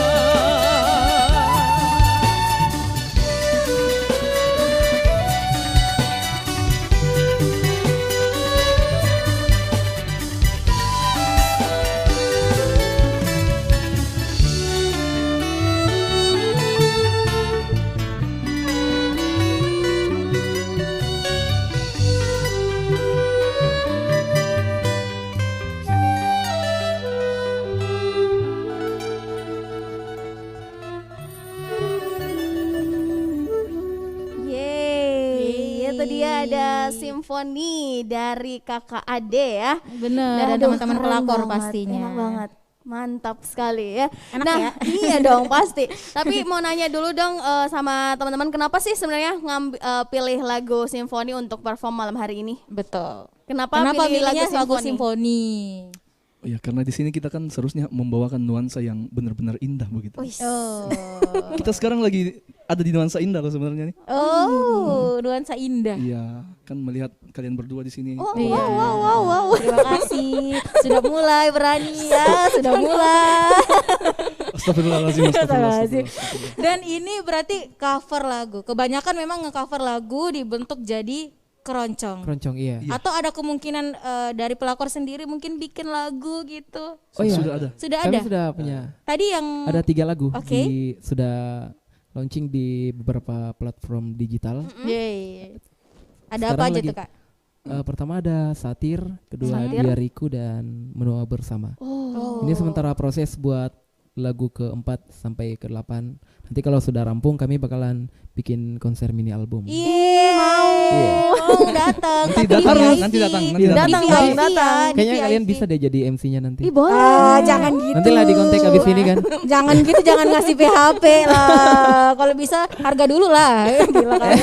Itu dia ada simfoni dari kakak Ade ya. Bener, ada teman-teman pelakor pastinya. Enak banget. Mantap sekali ya. Enak nah, ya? Iya dong pasti. Tapi mau nanya dulu dong sama teman-teman, kenapa sih sebenarnya pilih lagu simfoni untuk perform malam hari ini? Betul. Kenapa pilih lagu simfoni? Oh ya, karena di sini kita kan seharusnya membawakan nuansa yang benar-benar indah begitu. Kita sekarang lagi ada di nuansa indah loh sebenarnya nih. Oh, nuansa indah. Iya, kan melihat kalian berdua di sini. Oh, wow. Terima kasih. Sudah mulai berani ya, sudah mulai. Astagfirullahaladzim. Dan ini berarti cover lagu. Kebanyakan memang nge-cover lagu dibentuk jadi keroncong. Keroncong, iya. Atau ada kemungkinan dari pelakor sendiri mungkin bikin lagu gitu. Oh iya, sudah ada. Sudah Kami ada. sudah punya. Tadi yang ada 3 lagu. Oke. Sudah launching di beberapa platform digital. Yeay. Ada Sekarang apa aja lagi, tuh Kak? Pertama ada Satir, kedua Diariku dan Menua Bersama. Ini sementara proses buat lagu ke-4 sampai ke-8. Nanti kalau sudah rampung kami bakalan bikin konser mini album. Mau datang. Nanti datang. Kayaknya kalian bisa deh jadi MC-nya nanti. Boleh. Jangan gitu. Nanti lah di kontak abis ini kan. Jangan gitu, jangan ngasih PHP lah. Kalau bisa harga dulu lah. Gila kan.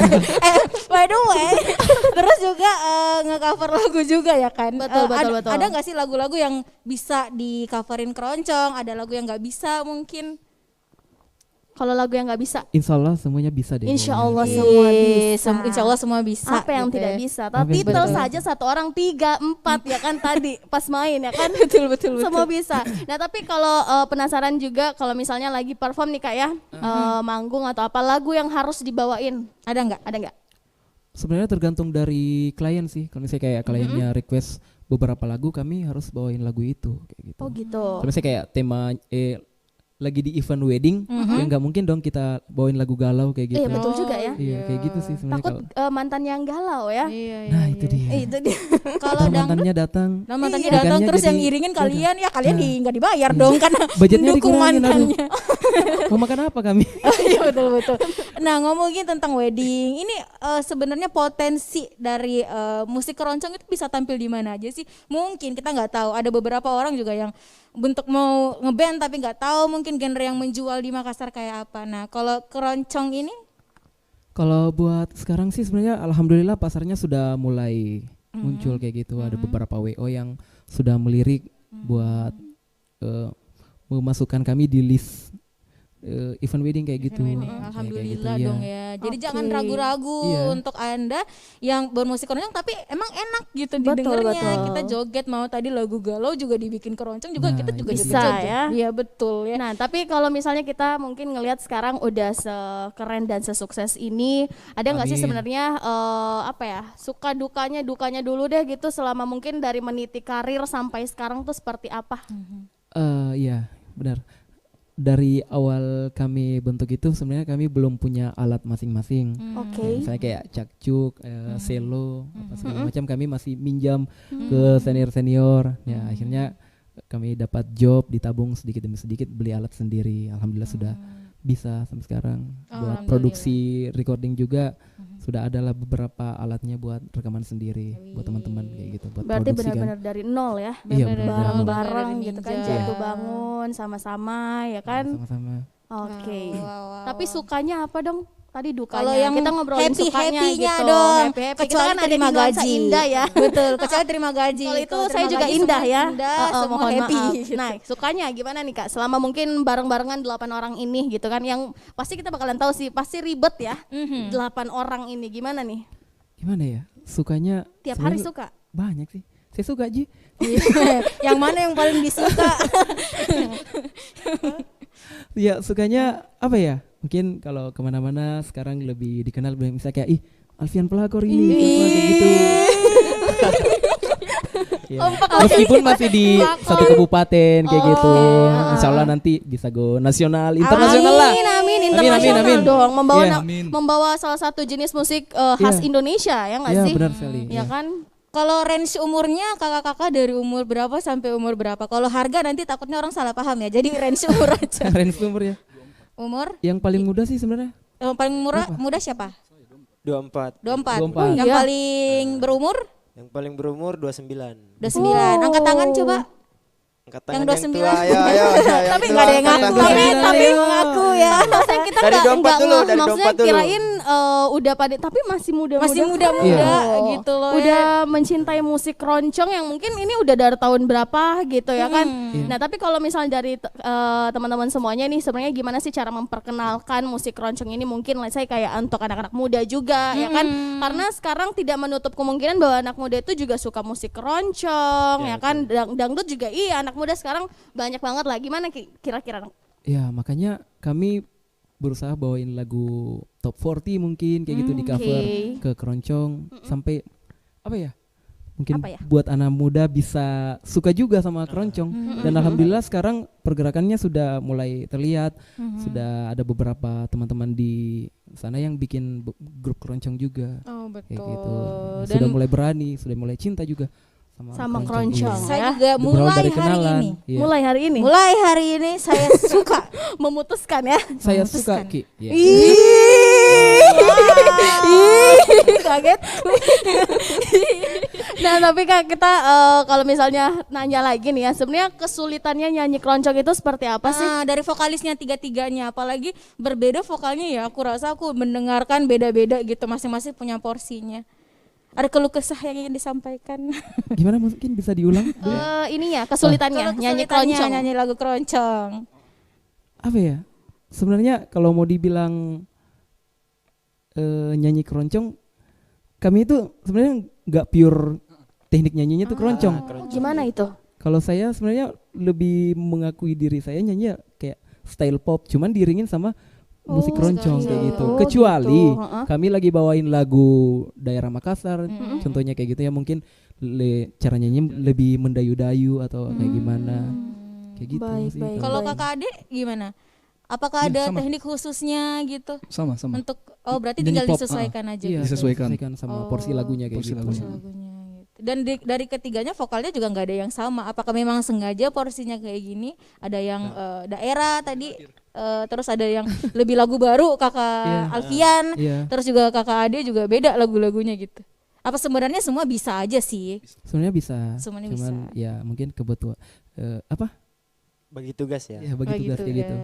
By the way, terus juga nge-cover lagu juga ya kan. Betul. Ada nggak sih lagu-lagu yang bisa di-coverin keroncong? Ada lagu yang nggak bisa mungkin? Kalau lagu yang nggak bisa, Insya Allah semuanya bisa deh. Insya Allah semua bisa. Insya Allah semua bisa. Apa yang gitu tidak ya. bisa? Tapi titel saja 1 orang 3, 4 ya kan tadi pas main ya kan. betul. Semua bisa. Nah tapi kalau penasaran juga kalau misalnya lagi perform nih Kak ya, manggung atau apa lagu yang harus dibawain? Ada nggak? Sebenarnya tergantung dari klien sih. Kalau misalnya kayak kliennya request beberapa lagu, kami harus bawain lagu itu kayak gitu. Oh gitu. Kalau misalnya kayak tema lagi di event wedding, ya nggak mungkin dong kita bawain lagu galau kayak gitu. Iya betul juga ya. Iya kayak gitu sih sebenarnya. Takut mantan yang galau ya. Nah itu dia. Kalau mantannya datang. Mantannya datang terus yang iringin kalian ya kalian nggak dibayar dong karena budgetnya dukung dikurangin. mantannya. Mau makan apa kami? Iya betul. Nah ngomongin tentang wedding, ini sebenarnya potensi dari musik keroncong itu bisa tampil di mana aja sih? Mungkin kita nggak tahu. Ada beberapa orang juga yang bentuk mau ngeband tapi nggak tahu mungkin genre yang menjual di Makassar kayak apa. Nah kalau keroncong ini? Kalau buat sekarang sih sebenarnya alhamdulillah pasarnya sudah mulai muncul kayak gitu. Ada beberapa WO yang sudah melirik buat memasukkan kami di list event wedding kayak gitu. Alhamdulillah kayak gitu, dong ya. Jadi jangan ragu-ragu untuk Anda yang bermusik keroncong tapi emang enak gitu didengarnya. Kita joget mau tadi lagu galau juga dibikin keroncong juga kita juga bisa joget. ya. Iya betul ya. Nah, tapi kalau misalnya kita mungkin ngelihat sekarang udah sekeren dan sesukses ini, ada nggak sih sebenarnya suka dukanya dulu deh gitu selama mungkin dari meniti karir sampai sekarang tuh seperti apa? Iya, benar. Dari awal kami bentuk itu sebenarnya kami belum punya alat masing-masing. Misalnya kayak cakcuk, selo, apa segala macam kami masih minjam ke senior. Ya akhirnya kami dapat job, ditabung sedikit demi sedikit beli alat sendiri. Alhamdulillah sudah bisa sampai sekarang. Buat produksi recording juga sudah adalah beberapa alatnya buat rekaman sendiri buat teman-teman kayak gitu. Buat berarti produksi benar-benar dari nol ya. Iya, bareng-bareng gitu kan, jatuh bangun sama-sama ya kan. Sama-sama. Oke. Tapi sukanya apa dong? Tadi dukanya. Kalau yang kita ngobrolin sukanya happy-nya gitu. dong. Happy. Kecuali Kita kan terima ada gaji. Indah ya. Betul, kecuali terima gaji. Kalau itu saya juga indah ya. Semua mohon happy. maaf. Nah, sukanya gimana nih Kak? Selama mungkin bareng-barengan 8 orang ini gitu kan, yang pasti kita bakalan tahu sih pasti ribet ya. 8 orang ini gimana nih? Gimana ya? Sukanya Tiap hari suka? Banyak sih. Saya suka Ji. Yang mana yang paling disuka? Ya sukanya apa ya? Mungkin kalau kemana-mana sekarang lebih dikenal misalnya kayak Alfian Pelakor ini kayak gitu. Ya. Meskipun masih di satu kabupaten kayak gitu. Insya Allah nanti bisa go nasional, internasional lah. Amin, internasional dong. Membawa salah satu jenis musik khas Indonesia ya nggak sih? Iya benar sekali. Ya kan? Kalau range umurnya kakak-kakak dari umur berapa sampai umur berapa? Kalau harga nanti takutnya orang salah paham ya. Jadi range umur aja. Range umur ya. Umur? Yang paling muda sih sebenarnya. Yang paling muda siapa? 24. Yang paling berumur? Yang paling berumur 29. 29. Angkat tangan coba. Yang 29 ayo. Tapi nggak ada yang ngaku. Tapi ngaku ya. Kita dari 24 dulu, dari maksudnya 24 dulu. kirain udah pada tapi masih muda-muda. Masih muda-muda gitu loh. Udah mencintai musik keroncong yang mungkin ini udah dari tahun berapa gitu ya kan. Nah, tapi kalau misalnya dari teman-teman semuanya nih sebenarnya gimana sih cara memperkenalkan musik keroncong ini mungkin saya kayak untuk anak-anak muda juga ya kan. Karena sekarang tidak menutup kemungkinan bahwa anak muda itu juga suka musik keroncong ya kan. Dangdut juga anak muda sekarang banyak banget lah. Gimana kira-kira? Ya makanya kami berusaha bawain lagu top 40 mungkin kayak gitu di cover ke keroncong sampai apa ya? Mungkin buat anak muda bisa suka juga sama keroncong. Dan alhamdulillah sekarang pergerakannya sudah mulai terlihat. Sudah ada beberapa teman-teman di sana yang bikin grup keroncong juga. Kayak gitu. Sudah mulai berani, sudah mulai cinta juga sama keroncong. Iya. Saya juga mulai hari ini. Iya. Mulai hari ini saya suka memutuskan ya. Saya suka Ki. Yeah. Kaget. Nah tapi Kak kita kalau misalnya nanya lagi nih ya, sebenarnya kesulitannya nyanyi keroncong itu seperti apa sih? Dari vokalisnya tiga-tiganya, apalagi berbeda vokalnya ya. Aku rasa aku mendengarkan beda-beda gitu, masing-masing punya porsinya. Ada keluh kesah yang ingin disampaikan? Gimana mungkin bisa diulang? Ininya kesulitannya nyanyi keroncong, nyanyi lagu keroncong. Apa ya? Sebenarnya kalau mau dibilang nyanyi keroncong, kami itu sebenarnya nggak pure teknik nyanyinya tuh keroncong. Gimana itu? Kalau saya sebenarnya lebih mengakui diri saya nyanyi kayak style pop, cuman diiringin sama musik keroncong kayak gitu. Kecuali kami lagi bawain lagu daerah Makassar, contohnya kayak gitu ya, mungkin cara nyanyi lebih mendayu-dayu atau kayak gimana. Kayak gitu sih. Kalau kakak adik gimana? Apakah ada teknik khususnya gitu? Sama. Untuk berarti tinggal disesuaikan aja. Iya, gitu. disesuaikan sama porsi lagunya kayak gitu. Dan dari ketiganya vokalnya juga nggak ada yang sama. Apakah memang sengaja porsinya kayak gini? Ada yang daerah tadi, terus ada yang lebih lagu baru kakak Alfian, terus juga kakak Ade juga beda lagu-lagunya gitu. Apa sebenarnya semua bisa aja sih? Sebenarnya bisa. Semuanya cuman bisa. ya mungkin kebetulan bagi tugas ya. Ya bagi tugas kayak gitu.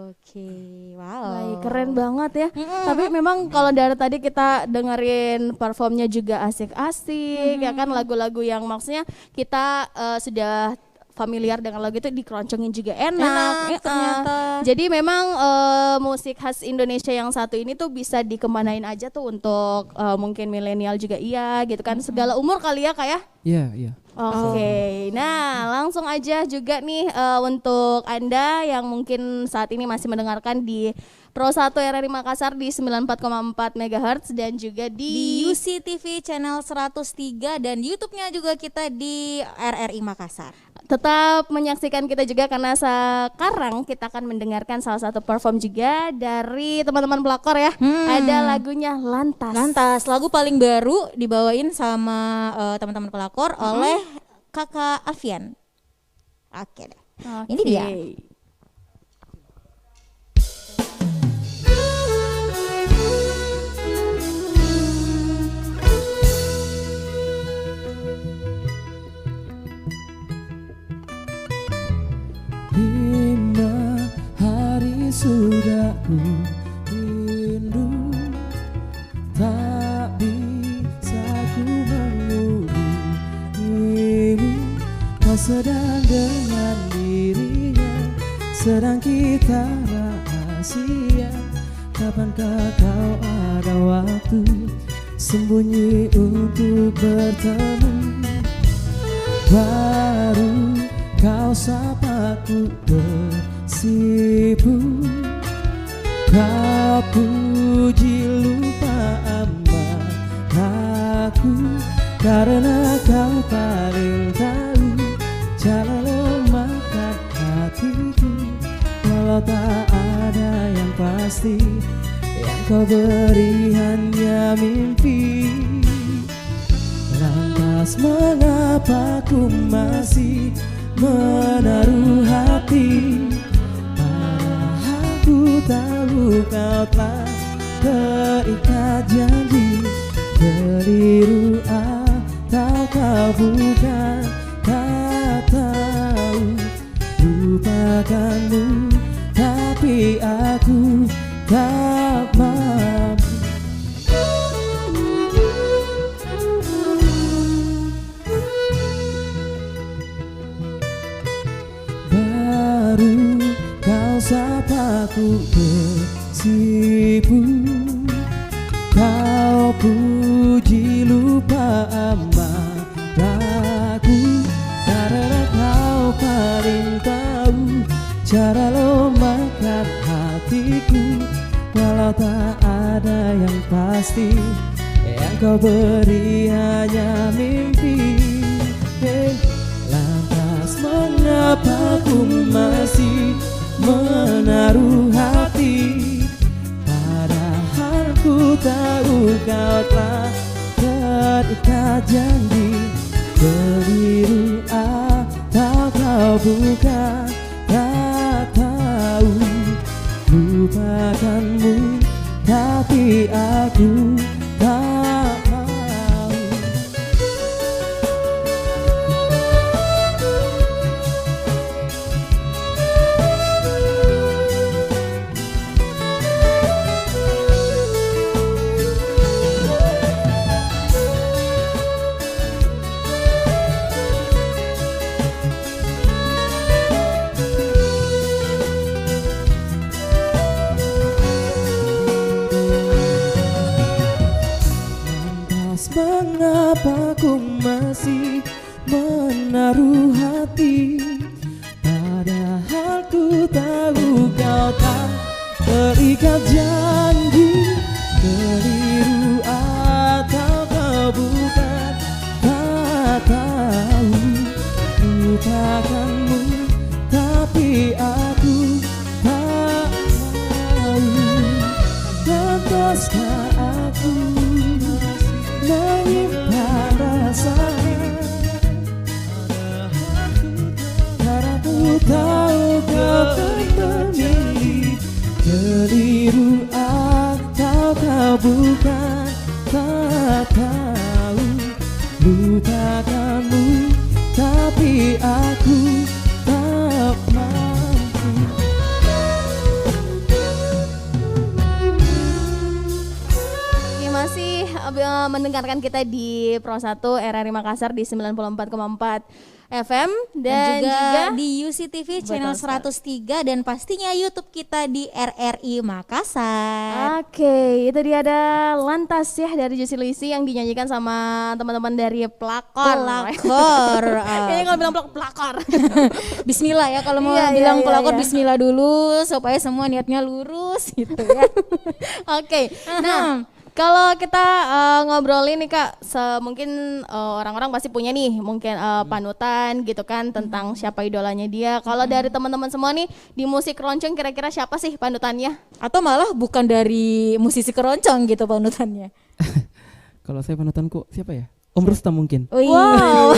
Oke, wow. Baik, keren banget ya. Tapi memang kalau dari tadi kita dengerin performnya juga asik-asik, ya kan, lagu-lagu yang maksudnya kita sudah familiar dengan lagu itu, dikeroncongin juga enak ternyata. Jadi memang musik khas Indonesia yang satu ini tuh bisa dikemanain aja tuh untuk mungkin milenial juga gitu kan, segala umur kali ya Kak ya. Iya. Oke, nah langsung aja juga nih untuk Anda yang mungkin saat ini masih mendengarkan di Pro 1 RRI Makassar di 94,4 MHz dan juga di UCTV channel 103 dan YouTube-nya juga kita di RRI Makassar. Tetap menyaksikan kita juga karena sekarang kita akan mendengarkan salah satu perform juga dari teman-teman pelakor ya. Ada lagunya Lantas. Lagu paling baru dibawain sama teman-teman pelakor oleh kakak Alfian. Oke deh. Ini dia. Sudah ku rindu, tak bisa ku menghubungimu. Kau sedang dengan dirinya, sedang kita rahasia. Kapankah kau ada waktu sembunyi untuk bertemu? Baru kau sapaku bersipu, kau puji lupa amarahku, karena kau paling tahu cara lemahkan hatiku. Walau tak ada yang pasti, yang kau beri hanya mimpi. Lantas mengapa ku masih menaruh hati, padahal ku tahu kau telah terikat janji. Keliru atau kau bukan, tak tahu. Lupakanmu tapi aku tak mampu. Baru kau sapaku bersipu, kau puji lupa amarahku, karena kau paling tahu cara lemahkan hatiku. Walau tak ada yang pasti, yang kau beri hanya mimpi. Lantas mengapa ku masih menaruh hati, padahal aku tahu kau telah terikat janji. Keliru atau kau bukan, tak tahu. Lupakanmu tapi aku tak mau. Mengapa ku masih menaruh hati, padahal ku tahu kau tak terikat janji. Keliru atau kau bukan, tak tahu. Lupakanmu tapi aku tak mau. Pantaskah aku menyimpan rasa, karena ku tahu kau kan memilih. Keliru atau kau bukan, tak tahu. Lupakanmu tapi aku tak mampu. Masih mendengarkan kita di Pro 1 RRI Makassar di 94,4 FM dan juga di UCTV channel 103 dan pastinya YouTube kita di RRI Makassar. Oke, itu dia ada Lantas ya dari Juicy Luicy yang dinyanyikan sama teman-teman dari Pelakor. Ini kalau bilang pelakor. Bismillah ya, kalau mau bilang pelakor bismillah dulu supaya semua niatnya lurus gitu ya. Oke. Nah, kalau kita ngobrolin nih Kak, mungkin orang-orang pasti punya nih mungkin panutan gitu kan tentang siapa idolanya dia. Kalau dari teman-teman semua nih di musik keroncong kira-kira siapa sih panutannya? Atau malah bukan dari musisi keroncong gitu panutannya? Kalau saya panutanku siapa ya? Om Rustam mungkin. Oh, wow.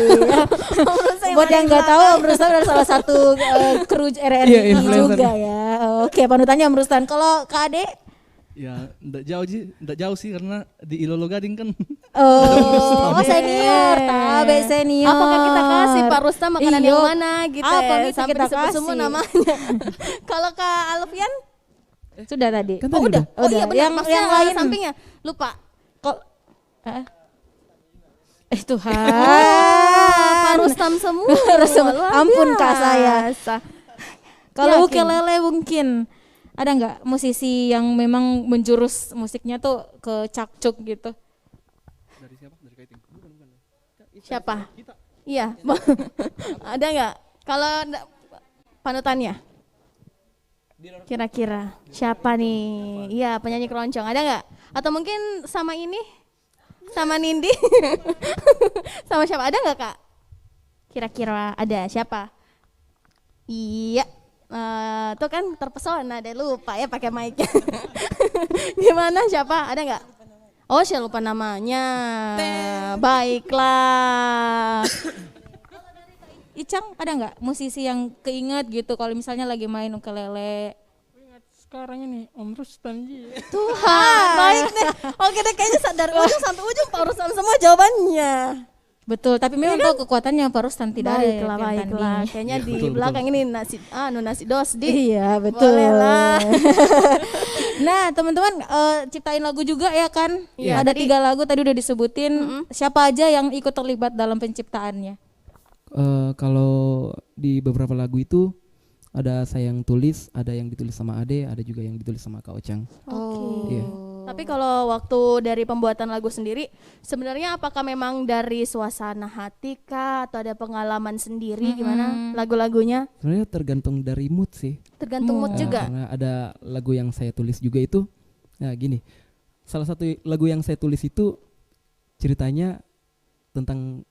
Buat yang nggak tahu, Om Rustam adalah salah satu kru RRI juga ya. Oke, panutannya Om Rustam. Kalau Kak Ade? Ya, enggak jauh sih karena di Ilolo Gading kan. Oh, senior, tabe senior. Apakah kita kasih Pak Rustam makanan yang mana gitu? Apa gitu sampai kita disebut kasih semua namanya. Kalau Kak Alfian? Sudah tadi. Kan udah. Oh iya benar. Yang lain sampingnya. Lupa. Kok Tuhan. Pak Rustam semua. Ampun Kak saya. Kalau ukelele mungkin ada nggak musisi yang memang menjurus musiknya tuh ke cakcuk gitu? Dari siapa? Dari Kaiting? Bukan. Siapa? Iya. Ada nggak? Kalau panutannya? Kira-kira siapa nih? Iya, penyanyi keroncong. Ada nggak? Atau mungkin sama ini? Sama Nindi? Sama siapa? Ada nggak Kak? Kira-kira ada siapa? Iya. Tuh kan terpesona deh, lupa ya pakai mic-nya. Gimana siapa? Ada nggak? Oh, saya lupa namanya. Baiklah. Icang ada nggak musisi yang keinget gitu kalau misalnya lagi main ukelele? Sekarang ini Om Rustam ji. Tuhan, baik deh. Oke deh, kayaknya dari ujung sampai ujung Pak Rustam semua jawabannya. Betul, tapi memang tahu kekuatannya Pak Rustam tidak ada. Baiklah. Kayaknya di belakang ini nasi dosdi. Iya, betul. Bolehlah. Nah, teman-teman ciptain lagu juga ya kan? Ya, ada 3 lagu tadi udah disebutin. Siapa aja yang ikut terlibat dalam penciptaannya? Kalau di beberapa lagu itu ada saya yang tulis, ada yang ditulis sama Ade, ada juga yang ditulis sama Kak Ocang. Oke. Iya. Tapi kalau waktu dari pembuatan lagu sendiri, sebenarnya apakah memang dari suasana hati kah atau ada pengalaman sendiri gimana lagu-lagunya? Sebenarnya tergantung dari mood sih. Tergantung mood juga. Karena ada lagu yang saya tulis juga itu, nah gini, salah satu lagu yang saya tulis itu ceritanya tentang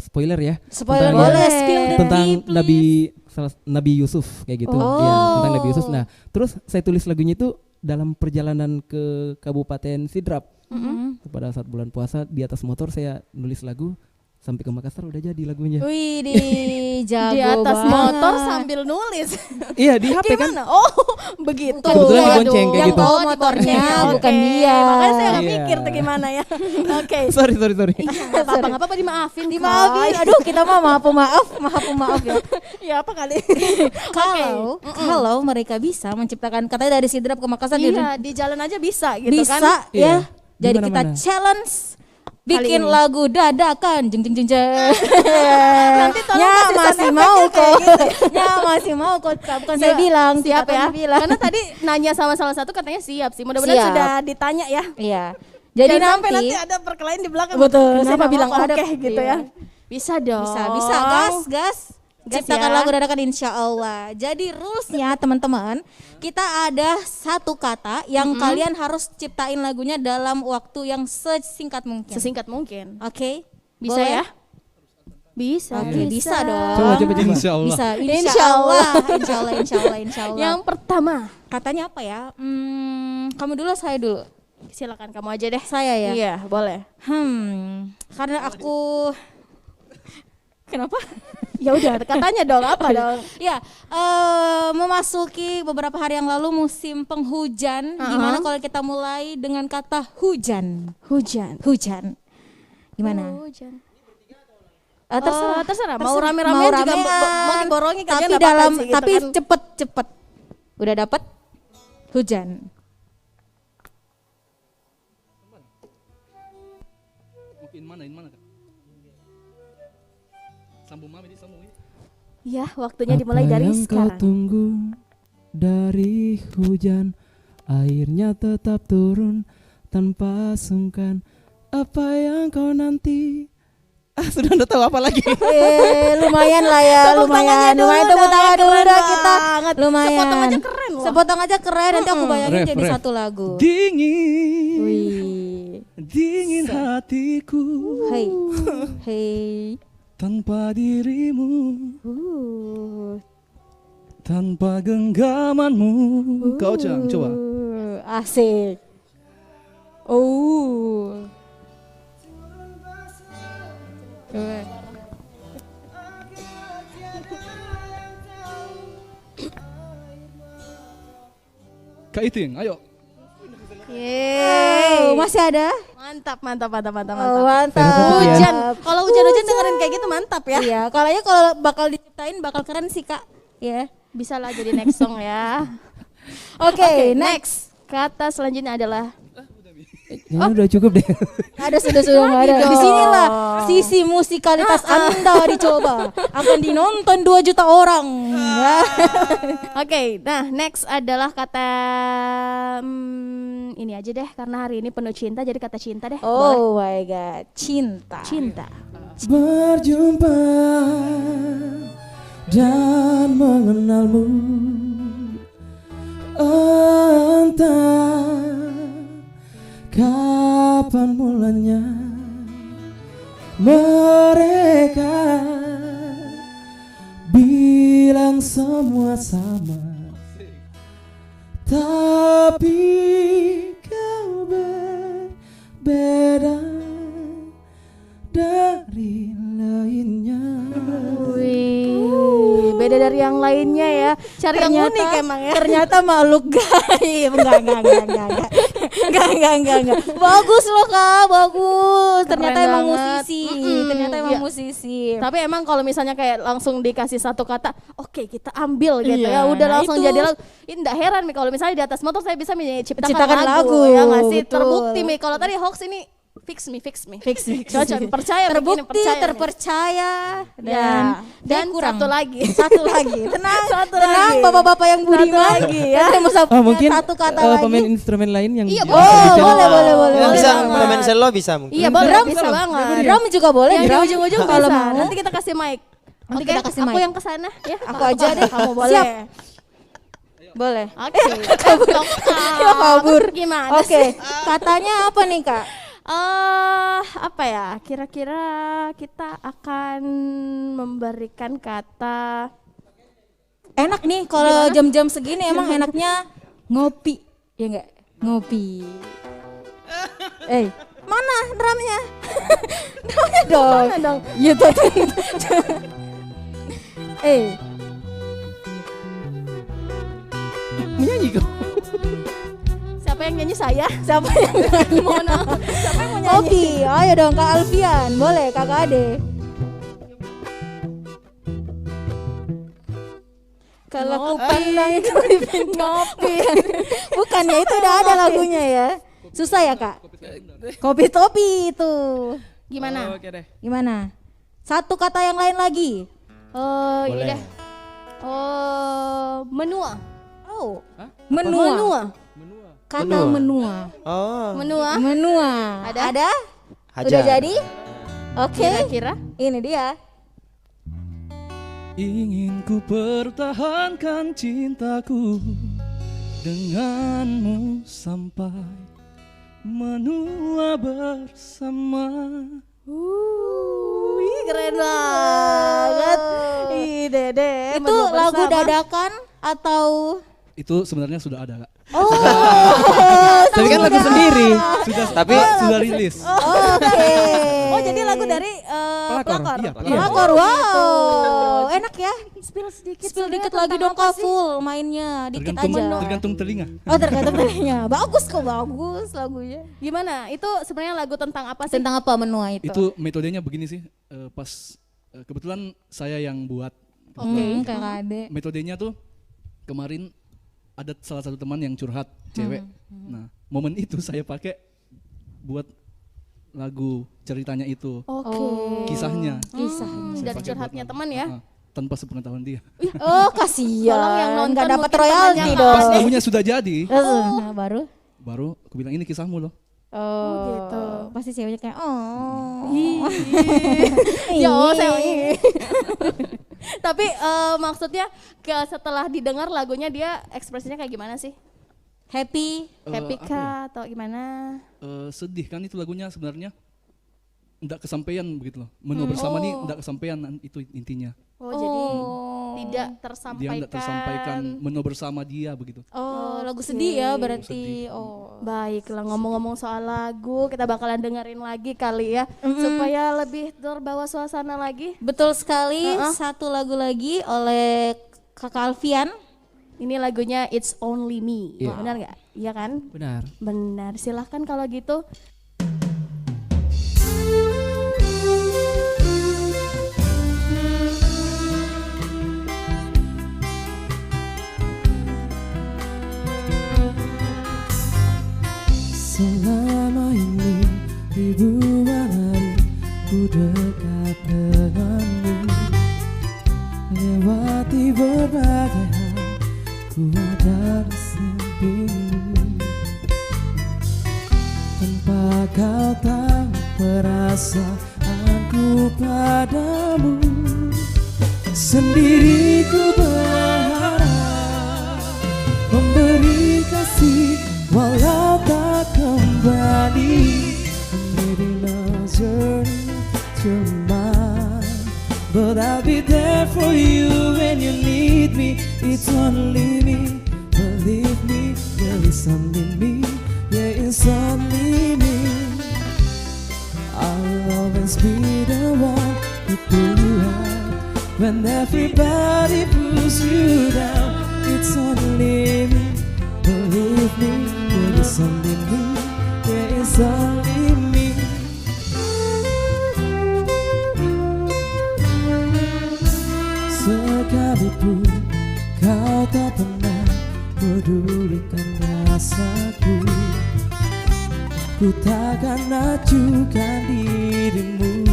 spoiler ya. Spoiler boleh. Tentang Nabi Yusuf kayak gitu. Ya, tentang Nabi Yusuf. Nah, terus saya tulis lagunya itu dalam perjalanan ke Kabupaten Sidrap. Pada saat bulan puasa di atas motor saya nulis lagu. Sampai ke Makassar udah jadi lagunya. Wih, jago di atas banget. motor sambil nulis. Iya, di HP kan. Oh, begitu. Kebetulan dibonceng kayak yang gitu. bawa motornya bukan dia. Makanya saya nggak Iya. mikir tuh gimana ya. Oke. Sorry. Nggak apa-apa dimaafin. Dimaafin. Aduh, kita mah maaf ya. Ya apa kali. Kalau mereka bisa menciptakan katanya dari Sidrap ke Makassar Iya, di jalan aja bisa gitu bisa kan. ya. Iya. Jadi Di kita mana-mana. challenge bikin ini. lagu dadakan jeng. Nanti tolong Ya kasih masih sound mau effect-nya kok. kayak gitu. Ya masih mau kok. Bukan saya bilang, siap Tita ya. Tony bilang. Karena tadi nanya sama salah satu katanya siap sih. Mudah-mudahan Siap. sudah ditanya ya. Iya. Jadi Jangan sampai nanti ada perkelahian di belakang. Betul, Kenapa saya bilang nggak mau oke ada- gitu iya. ya? Bisa dong. bisa gas. Ciptakan ya. lagu dadakan insya Allah. Jadi rulesnya teman-teman, kita ada satu kata yang kalian harus ciptain lagunya dalam waktu yang sesingkat mungkin. Sesingkat mungkin. Oke, Bisa boleh? ya? Bisa. Oke, bisa dong. Coba. Insya Allah. Bisa, Insya Allah. insya Allah. Yang pertama, Katanya apa ya? Kamu dulu, saya dulu. silakan kamu aja deh. Saya ya. Iya, boleh. Karena aku Kenapa? Ya udah, katanya dong apa dong? ya memasuki beberapa hari yang lalu musim penghujan. Gimana kalau kita mulai dengan kata hujan? Hujan. Gimana? Hujan. Terserah. Mau rame-rame juga mau diborongi tapi kerja nggak apa-apa dalam sih, gitu tapi kan. cepet. Udah dapat hujan. In mana Kak? Sambung mami, sambung ya. Ya, waktunya dimulai Apa dari yang kau sekarang. tunggu dari hujan, airnya tetap turun tanpa sungkan. Apa yang kau nanti? Sudah enggak tahu apa lagi. Lumayan lah ya, Tepuk tangannya dulu lumayan tepuk dong, tangan dulu keren dah kita. banget. Lumayan. Sepotong aja keren loh. Sepotong aja keren, nanti aku bayangin jadi Ref. satu lagu. Dingin, Wih. dingin hatiku Hey. tanpa dirimu, tanpa genggamanmu. Kau coba. Asik. Kak Iting, ayo. Yeay. Masih ada? Mantap. Oh, mantap. Hujan. Kalau hujan-hujan dengerin kayak gitu mantap ya. Iya, kalau bakal diciptain bakal keren sih, Kak. Ya. Bisa lah jadi next song ya. Oke, next. Kata selanjutnya adalah Ya udah cukup deh. Ada sudah nggak ada. Di sinilah sisi musikalitas Anda dicoba. Akan dinonton 2 juta orang. Oke, nah next adalah kata ini aja deh karena hari ini penuh cinta jadi kata cinta deh. Oh my god, cinta. Berjumpa dan mengenalmu, entah kapan mulanya mereka bilang semua sama, tapi kau berbeda dari lainnya. Wih, beda dari yang lainnya ya. Cari yang unik emang ya. Ternyata makhluk gaib. Enggak. Bagus loh, Kak, bagus. Ternyata Keren emang banget. Iya. musisi. Tapi emang kalau misalnya kayak langsung dikasih satu kata, oke kita ambil gitu Iya, ya. Udah nah langsung itu. jadi lagu. Ini enggak heran nih kalau misalnya di atas motor saya bisa menciptakan Menciptakan lagu, ya nggak sih? betul. Terbukti nih kalau tadi hoax ini fix me. Cocok, percaya begini, Terbukti, percaya nih. terpercaya dan kurang. satu lagi. Tenang, Satu tenang, lagi. bapak-bapak yang budiman. lagi ya. Kita mau sampai Mungkin satu kata lagi. pemain instrumen lain yang Iya, boleh. Ya, bisa banget. pemain selo bisa mungkin. Iya boleh, Drum, bisa banget. Drum juga boleh, Yang di drum. ujung-ujung Kalau bisa. mau. Nanti kita kasih mic. Nanti Oke, kita kasih aku mic. yang kesana ya. Aku aja deh. Kamu boleh. Siap. Boleh. Oke. Ya kabur. Gimana Oke, sih? katanya apa nih, Kak? Apa ya? Kira-kira kita akan memberikan kata Enak nih kalau jam-jam segini emang enaknya ngopi. Ya enggak? Ngopi. Mana drumnya? Drumnya dong. Mana dong? Iya tuh. Menyanyi kok. Siapa yang nyanyi saya? Siapa yang nyanyi? Mohon maaf. Siapa yang mau nyanyi? Ngopi. Ayo dong Kak Alfian, boleh Kakak Ade. Kalau ku pandang ngopi. Bukan ya, itu udah ada lagunya ya. Susah ya Kak? Kopi topi itu. Gimana? Oke deh. Gimana? Satu kata yang lain lagi. Ini deh. Menua. Oh. Hah? Menua. Kata menua. Oh. Menua. Ada? Hajar. Udah jadi? Oke. Kira-kira? Ini dia. Ingin ku pertahankan cintaku denganmu sampai menua bersama. Keren banget. Ih, Dede. Itu lagu dadakan atau Itu sebenarnya sudah ada, Kak. Tapi kan lagu sendiri. Tapi sudah rilis. Oke. Oh, jadi lagu dari Pelakor. Iya, Pelakor. Wow. Enak ya. Spill sedikit. Spill dikit lagi dong Kak, full mainnya dikit aja. Tergantung telinga. Oh, tergantung telinga. Bagus kok, bagus lagunya. Gimana? Itu sebenarnya lagu tentang apa sih? Tentang apa menua itu? Itu metodenya begini sih. Kebetulan saya yang buat. Kakak Ade. Metodenya tuh kemarin ada salah satu teman yang curhat, cewek. Nah, momen itu saya pakai buat lagu ceritanya itu. Kisahnya. Dari curhatnya teman ya? Tanpa sepengetahuan dia. Oh, kasihan. Tolong yang nonton nggak dapat mungkin royalti temannya dong. Pas lagunya sudah jadi, Nah, baru aku bilang ini kisahmu loh. gitu. Pasti ceweknya kayak Ya saya Tapi maksudnya setelah didengar lagunya dia ekspresinya kayak gimana sih? happy Kah atau gimana? Sedih kan itu lagunya sebenarnya. Nggak kesampaian begitu loh. Menua bersama nih nggak kesampaian, itu intinya. Jadi tidak Dia nggak tersampaikan menua bersama dia begitu. lagu sedih ya berarti. Baiklah, ngomong-ngomong soal lagu, kita bakalan dengerin lagi kali ya, supaya lebih terbawa suasana lagi. Betul sekali. Satu lagu lagi oleh Kakak Alfian. Ini lagunya It's Only Me. Iya. Benar nggak? Iya kan? Benar. Benar. Silahkan kalau gitu. Selama ini ribuan hari ku dekat denganmu, lewati berbagai hal ku ada di sampingmu. Tanpa kau tahu perasaanku padamu, sendiri ku berharap memberi kasih walau tak kembali. Maybe not journey to mine, but I'll be there for you when you need me. It's only me, believe me, there is only me, there is only me. I'll always be the one to pull you out when everybody pulls you down. It's only me, believe me, there is only me, there is only me. Sekalipun kau tak pernah pedulikan rasaku, ku takkan acuhkan dirimu.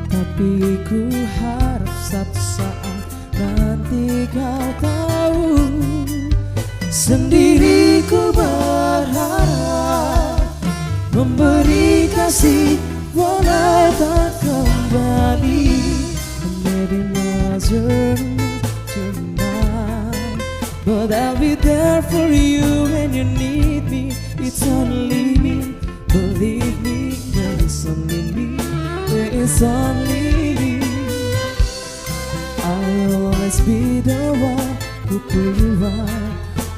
Tapi ku harap satu saat nanti kau tahu, sendiri ku berharap memberi kasih walau tak kembali. Maybe not journey tonight, but I'll be there for you when you need me. It's only me, believe me, there is only me, there is only me. I'll always be the one who pull you up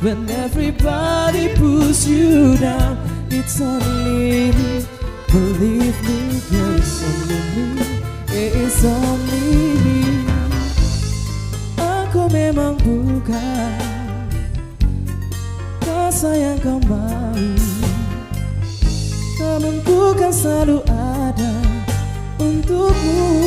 when everybody pulls you down. It's only me, believe me, there is only me, it is only me. Aku memang bukan rasa yang kau mau, namun bukan selalu ada untukmu.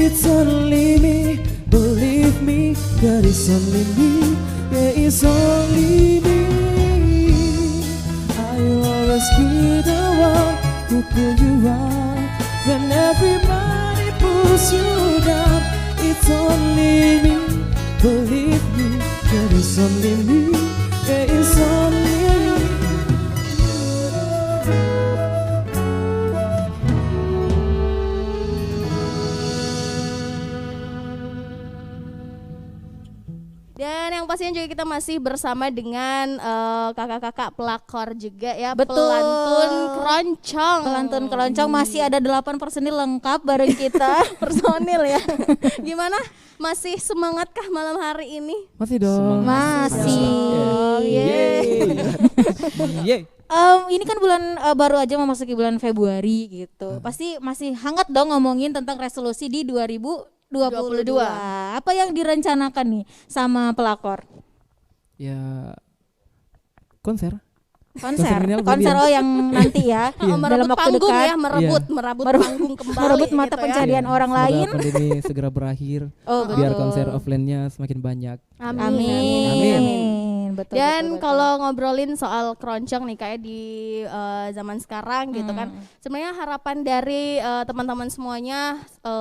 It's only me, believe me, that is only me, there is only me. I'll always be the one who pull you up when everybody pulls you down. It's only me, believe me, there is only me, there is only me. Dan yang pastinya juga kita masih bersama dengan kakak-kakak pelakor juga ya. Betul. Pelantun keroncong. Pelantun keroncong masih ada 8 personil lengkap bareng kita. Personil ya. Gimana? Masih semangatkah malam hari ini? Masih dong. Masih. Yeay. Ini kan bulan baru aja memasuki bulan Februari gitu. Pasti masih hangat dong ngomongin tentang resolusi di 2022. Apa yang direncanakan nih sama pelakor? Ya konser yang nanti ya dalam waktu panggung dekat ya, merebut panggung kembali, merebut mata gitu pencarian orang Semoga lain. pandemi segera berakhir, biar konser offline-nya semakin banyak. Amin. Betul, Dan betul. kalau ngobrolin soal keroncong nih kayak di zaman sekarang gitu kan, sebenarnya harapan dari teman-teman semuanya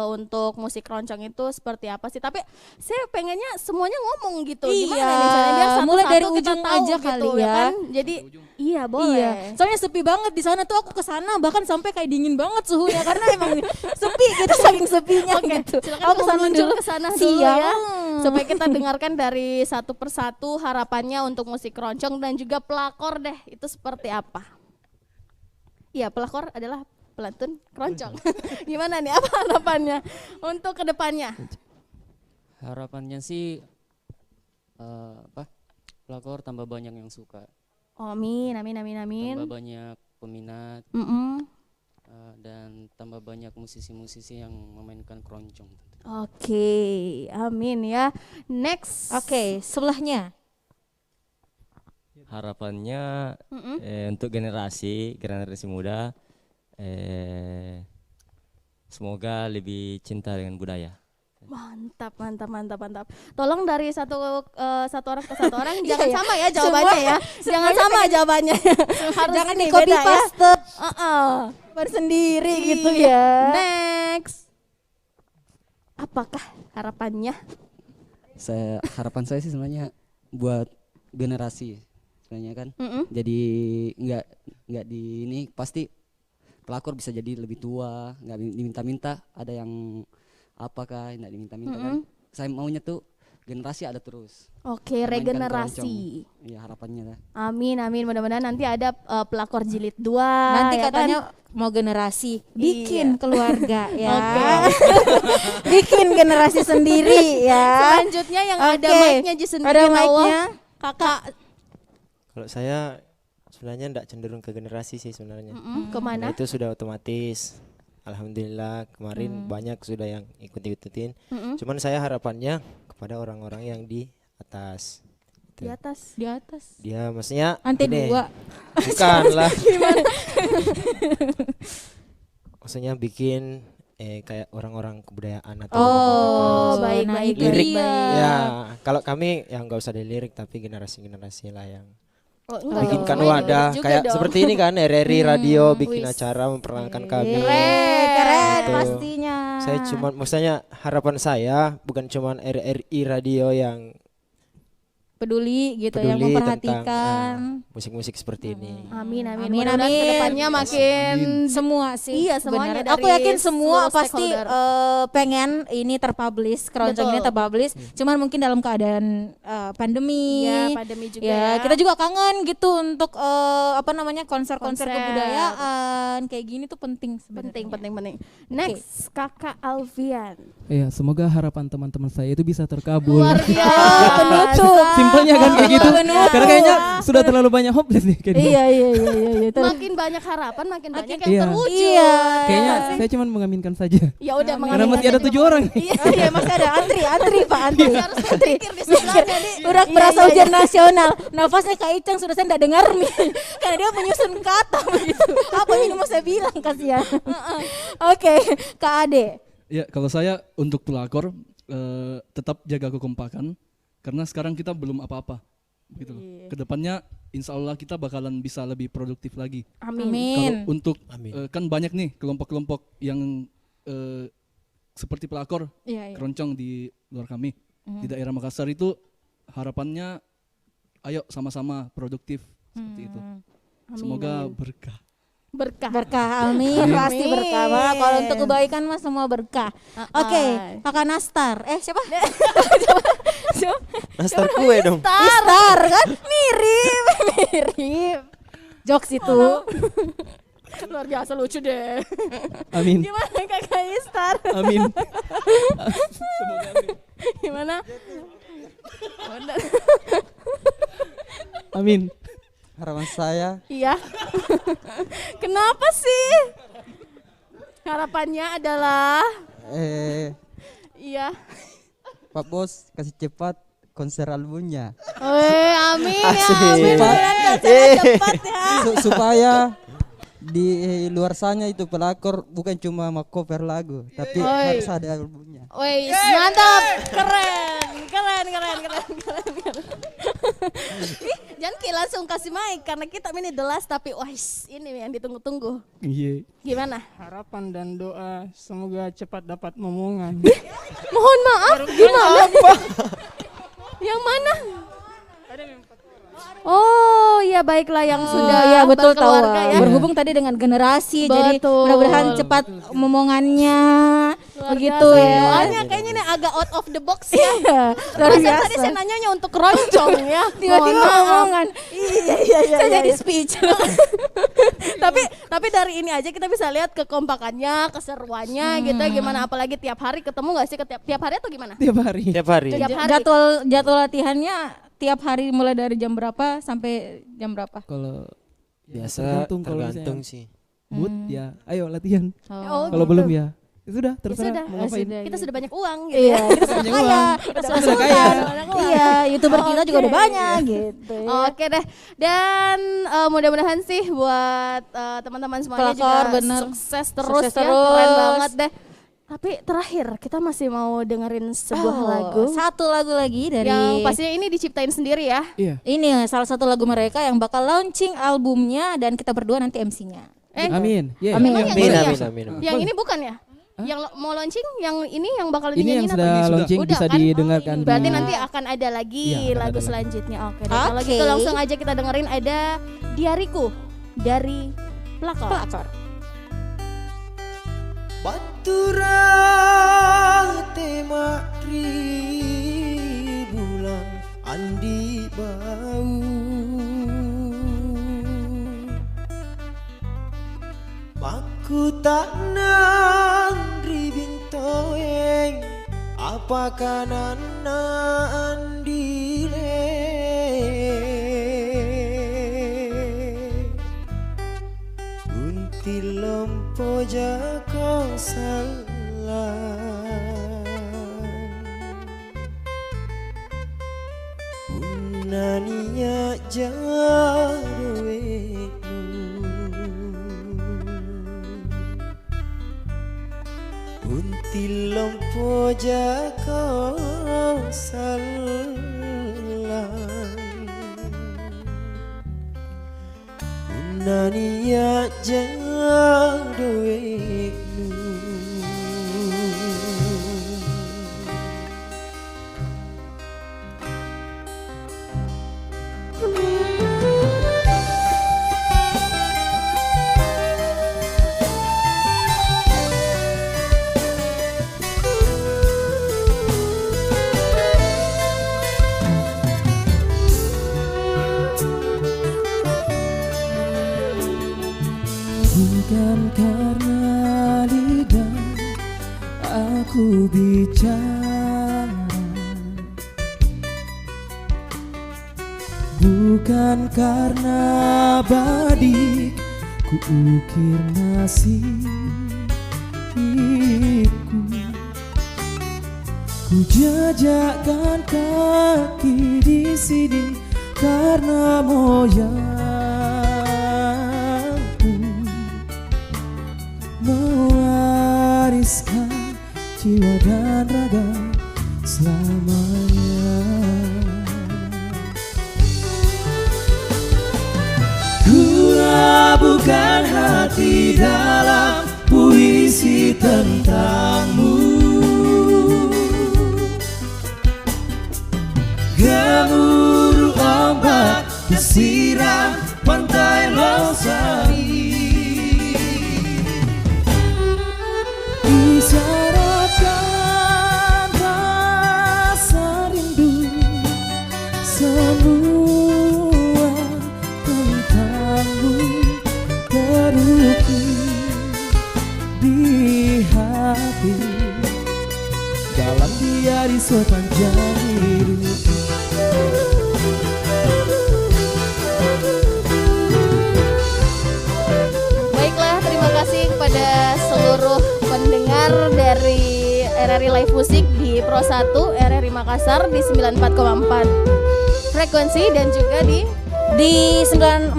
untuk musik keroncong itu seperti apa sih? Tapi saya pengennya semuanya ngomong gitu. Gimana nih caranya biar satu-satu mulai dari kita ujung tahu aja gitu, kali ya. Kan? Jadi iya boleh. Iya. Soalnya sepi banget di sana tuh, aku kesana bahkan sampai kayak dingin banget suhunya karena emang sepi gitu, saking sepinya gitu. Silakan muncul ke sana dulu ya, Siap. supaya kita dengarkan dari satu persatu harapannya untuk musik keroncong dan juga pelakor deh, itu seperti apa? Iya, pelakor adalah pelantun keroncong. Gimana nih, apa harapannya untuk kedepannya? Harapannya sih pelakor tambah banyak yang suka. Oh, amin. Tambah banyak peminat. Dan tambah banyak musisi-musisi yang memainkan keroncong. Oke, amin ya. Next. Oke, sebelahnya. Harapannya untuk generasi muda, semoga lebih cinta dengan budaya. Mantap. Tolong dari satu orang ke satu orang jangan sama ya jawabannya ya. Jangan sama jawabannya. Harus jangan ini di copy beda paste. Ya. Sendiri gitu ya. Next. Apakah harapannya? Harapan saya sih sebenarnya buat generasi sebenarnya kan. Jadi nggak di ini pasti pelakor bisa jadi lebih tua, nggak diminta-minta, ada yang apakah nggak diminta-minta kan. Saya maunya tuh generasi ada terus. Oke, regenerasi. Iya, harapannya lah. Amin. Mudah-mudahan nanti ada pelakor jilid 2. Nanti ya katanya kan? mau generasi bikin Iya. keluarga ya. Bikin generasi sendiri ya. Selanjutnya yang ada mic-nya aja sendiri. Ada mic-nya. Kakak. Kalau saya sebenarnya enggak cenderung ke generasi sih sebenarnya. Kemana? Nah, itu sudah otomatis. Alhamdulillah kemarin banyak sudah yang ikut-ikutin. Cuman saya harapannya kepada orang-orang yang di atas. Di atas. Dia maksudnya Lantai gini, 2. bukan lah. Maksudnya bikin kayak orang-orang kebudayaan atau baik. lirik. Iya. Ya, kalau kami yang enggak usah dilirik tapi generasi-generasi lah yang bikinkan dong. wadah Juga kayak dong. seperti ini kan RRI radio bikin Wis. acara memperkenalkan kami. Keren Gitu. pastinya. Saya cuma maksudnya harapan saya bukan cuma RRI radio yang peduli gitu, yang peduli memperhatikan tentang musik-musik seperti ini. Amin. Amin, Mudah-mudahan amin. kedepannya makin semua sih. Iya, semuanya bener. dari Aku yakin semua seluruh pasti stakeholder. pengen ini terpublish, keroncong ini Betul. terpublish. Cuman mungkin dalam keadaan pandemi. Ya, pandemi juga Ya, ya. kita juga kangen gitu untuk konser-konser Konser. kebudayaan kayak gini tuh penting sebenarnya. Penting. Next, Kakak Alfian. Iya, semoga harapan teman-teman saya itu bisa terkabul. Luar biasa. Simpelnya kan kayak gitu. Penutup. Karena kayaknya sudah terlalu banyak hopeless nih kayaknya. Iya. Makin banyak harapan, makin banyak yang Iya. terwujud. Iya. Kayaknya saya cuma mengaminkan saja. Ya udah, Karena masih ada 7 orang. Iya, masih ada antri Pak, antri. harus berpikir di sebelahnya nih. Udah berasa ujian nasional. Nafasnya Kak Icang sudah saya enggak dengar nih. Karena dia menyusun kata begitu. Apa ini mau saya bilang, kasihan. Oke, Kak Ade. Ya, kalau saya untuk pelakor tetap jaga kekompakan karena sekarang kita belum apa-apa gitu loh. Kedepannya insya Allah kita bakalan bisa lebih produktif lagi. Amin. Kalau untuk kan banyak nih kelompok-kelompok yang seperti pelakor, Iya. keroncong di luar kami di daerah Makassar itu harapannya ayo sama-sama produktif seperti itu. Semoga berkah. Berkah, amin. Pasti berkah. Wah, kalau untuk kebaikan mah semua berkah. Oke, Kakak Nastar. Siapa? Nastar kue dong. Istar kan? Mirip. Jokes itu. Luar biasa, lucu deh. Amin. Gimana Kakak Istar? Amin. Gimana? Amin. Harapan saya. Iya. Kenapa sih? Harapannya adalah iya. Pak Bos kasih cepat konser albumnya. Amin ya. Amin. Cepat ya. Supaya di luar sana itu pelakor bukan cuma mau cover lagu, tapi harus ada albumnya. Wih, mantap, keren. Ih, jangan Ki langsung kasih mic karena kita ini the last, tapi ini yang ditunggu-tunggu. Iya. Gimana? Harapan dan doa semoga cepat dapat momongan. Mohon maaf, gimana? Yang mana? Oh iya, baiklah yang sudah ya betul tahu. berkeluarga ya. Berhubung tadi dengan generasi, jadi Betul. mudah-mudahan cepat momongannya. Luar Begitu biasa. ya. Doanya kayaknya ini agak out of the box ya. Luar Perasaan biasa. tadi saya nanyanya untuk keroncong ya. Tiba-tiba Mohon maaf. omongan. Iya. Saya jadi speech. tapi dari ini aja kita bisa lihat kekompakannya, keseruannya gitu. Gimana apalagi tiap hari ketemu nggak sih? Tiap hari atau gimana? Tiap hari. Tiap hari. Jadwal latihannya tiap hari mulai dari jam berapa sampai jam berapa? Kalau biasa kalau tergantung misalnya sih. mood ya, ayo latihan. Oh, Kalau gitu. belum ya sudah terserah sudah. mau ngapain. Kita sudah banyak uang gitu Iya, ya. kita sudah kaya, kita sudah kaya. Iya, YouTuber kita juga udah banyak gitu. Ya. Oke deh. Dan mudah-mudahan sih buat teman-teman semuanya Pelakor, juga bener. sukses terus Sukses ya. terus. Keren banget deh. Tapi terakhir kita masih mau dengerin sebuah lagu. Satu lagu lagi dari Yang pastinya ini diciptain sendiri ya. Iya. Ini salah satu lagu mereka yang bakal launching albumnya dan kita berdua nanti MC-nya. Amin. Yeah. Amin. Emang yang ini ya? Amin. Yang ini bukan ya? Yang mau launching, yang ini yang bakal Ini yang dinyanyiin sudah atau launching Udah bisa kan? didengarkan di Berarti nanti akan ada lagi Iya, akan lagu ada lagi. selanjutnya. Oke, deh. Kalau gitu langsung aja kita dengerin ada Diariku dari Pelakor. Baturang tema bulan andi bau Baku tak nang ribintoeng apakah nana andile Until lempo jako salah Unania jarwenu Until lempo jako salah Unania jarwenu karena lidah aku bicara, bukan karena badik ku ukir nasibku. Ku jajakkan kaki di sini karena moyangku mewariskan jiwa dan raga selamanya. Ku labuhkan hati dalam puisi tentangmu, gemuruh ombak desiram pantai Losari, isyaratkan rasa rindu, semua tentangmu terukir di hati, dalam diari sepanjang hidup. Baiklah, terima kasih kepada seluruh pendengar dari RRI Live Music di Pro 1 RRI Makassar di 94,4 frekuensi dan juga di 94,4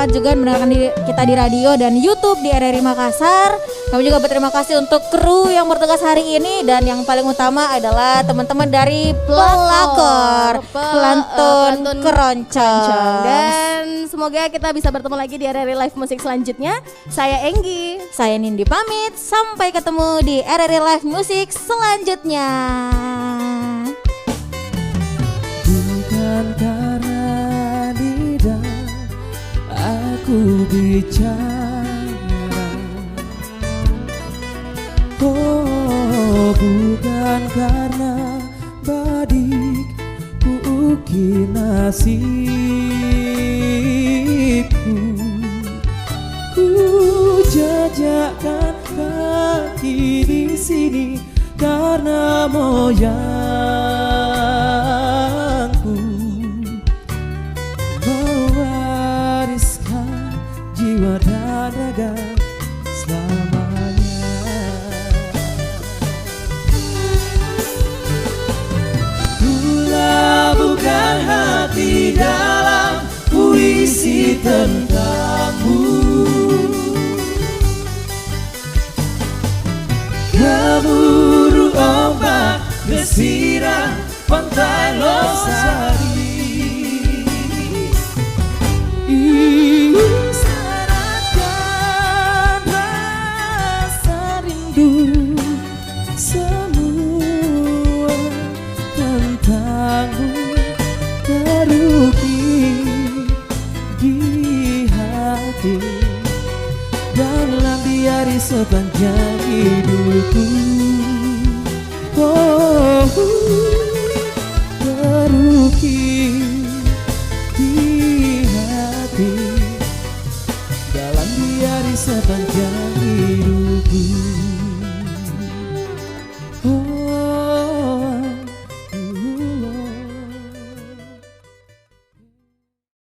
juga mendengarkan kita di radio dan YouTube di RRI Makassar. Kami juga berterima kasih untuk kru yang bertugas hari ini, dan yang paling utama adalah teman-teman dari pelakor pelantun keroncong. Dan semoga kita bisa bertemu lagi di RRI Live Music selanjutnya. Saya Enggi, saya Nindi pamit. Sampai ketemu di RRI Live Music selanjutnya. Bukan karena lidah aku bicara, oh bukan karena badik ku ukir nasibku. Ku jajakkan kaki di sini karena moyangku mewariskan jiwa dan raga selamanya. Ku labuhkan hati dalam puisi tentangmu, gemuruh ombak desiram pantai Losari, isyaratkan rasa rindu, semua tentangmu terukir di hati, dalam diari sepanjang hidupku. Oh, terukir di hati, dalam diari sepanjang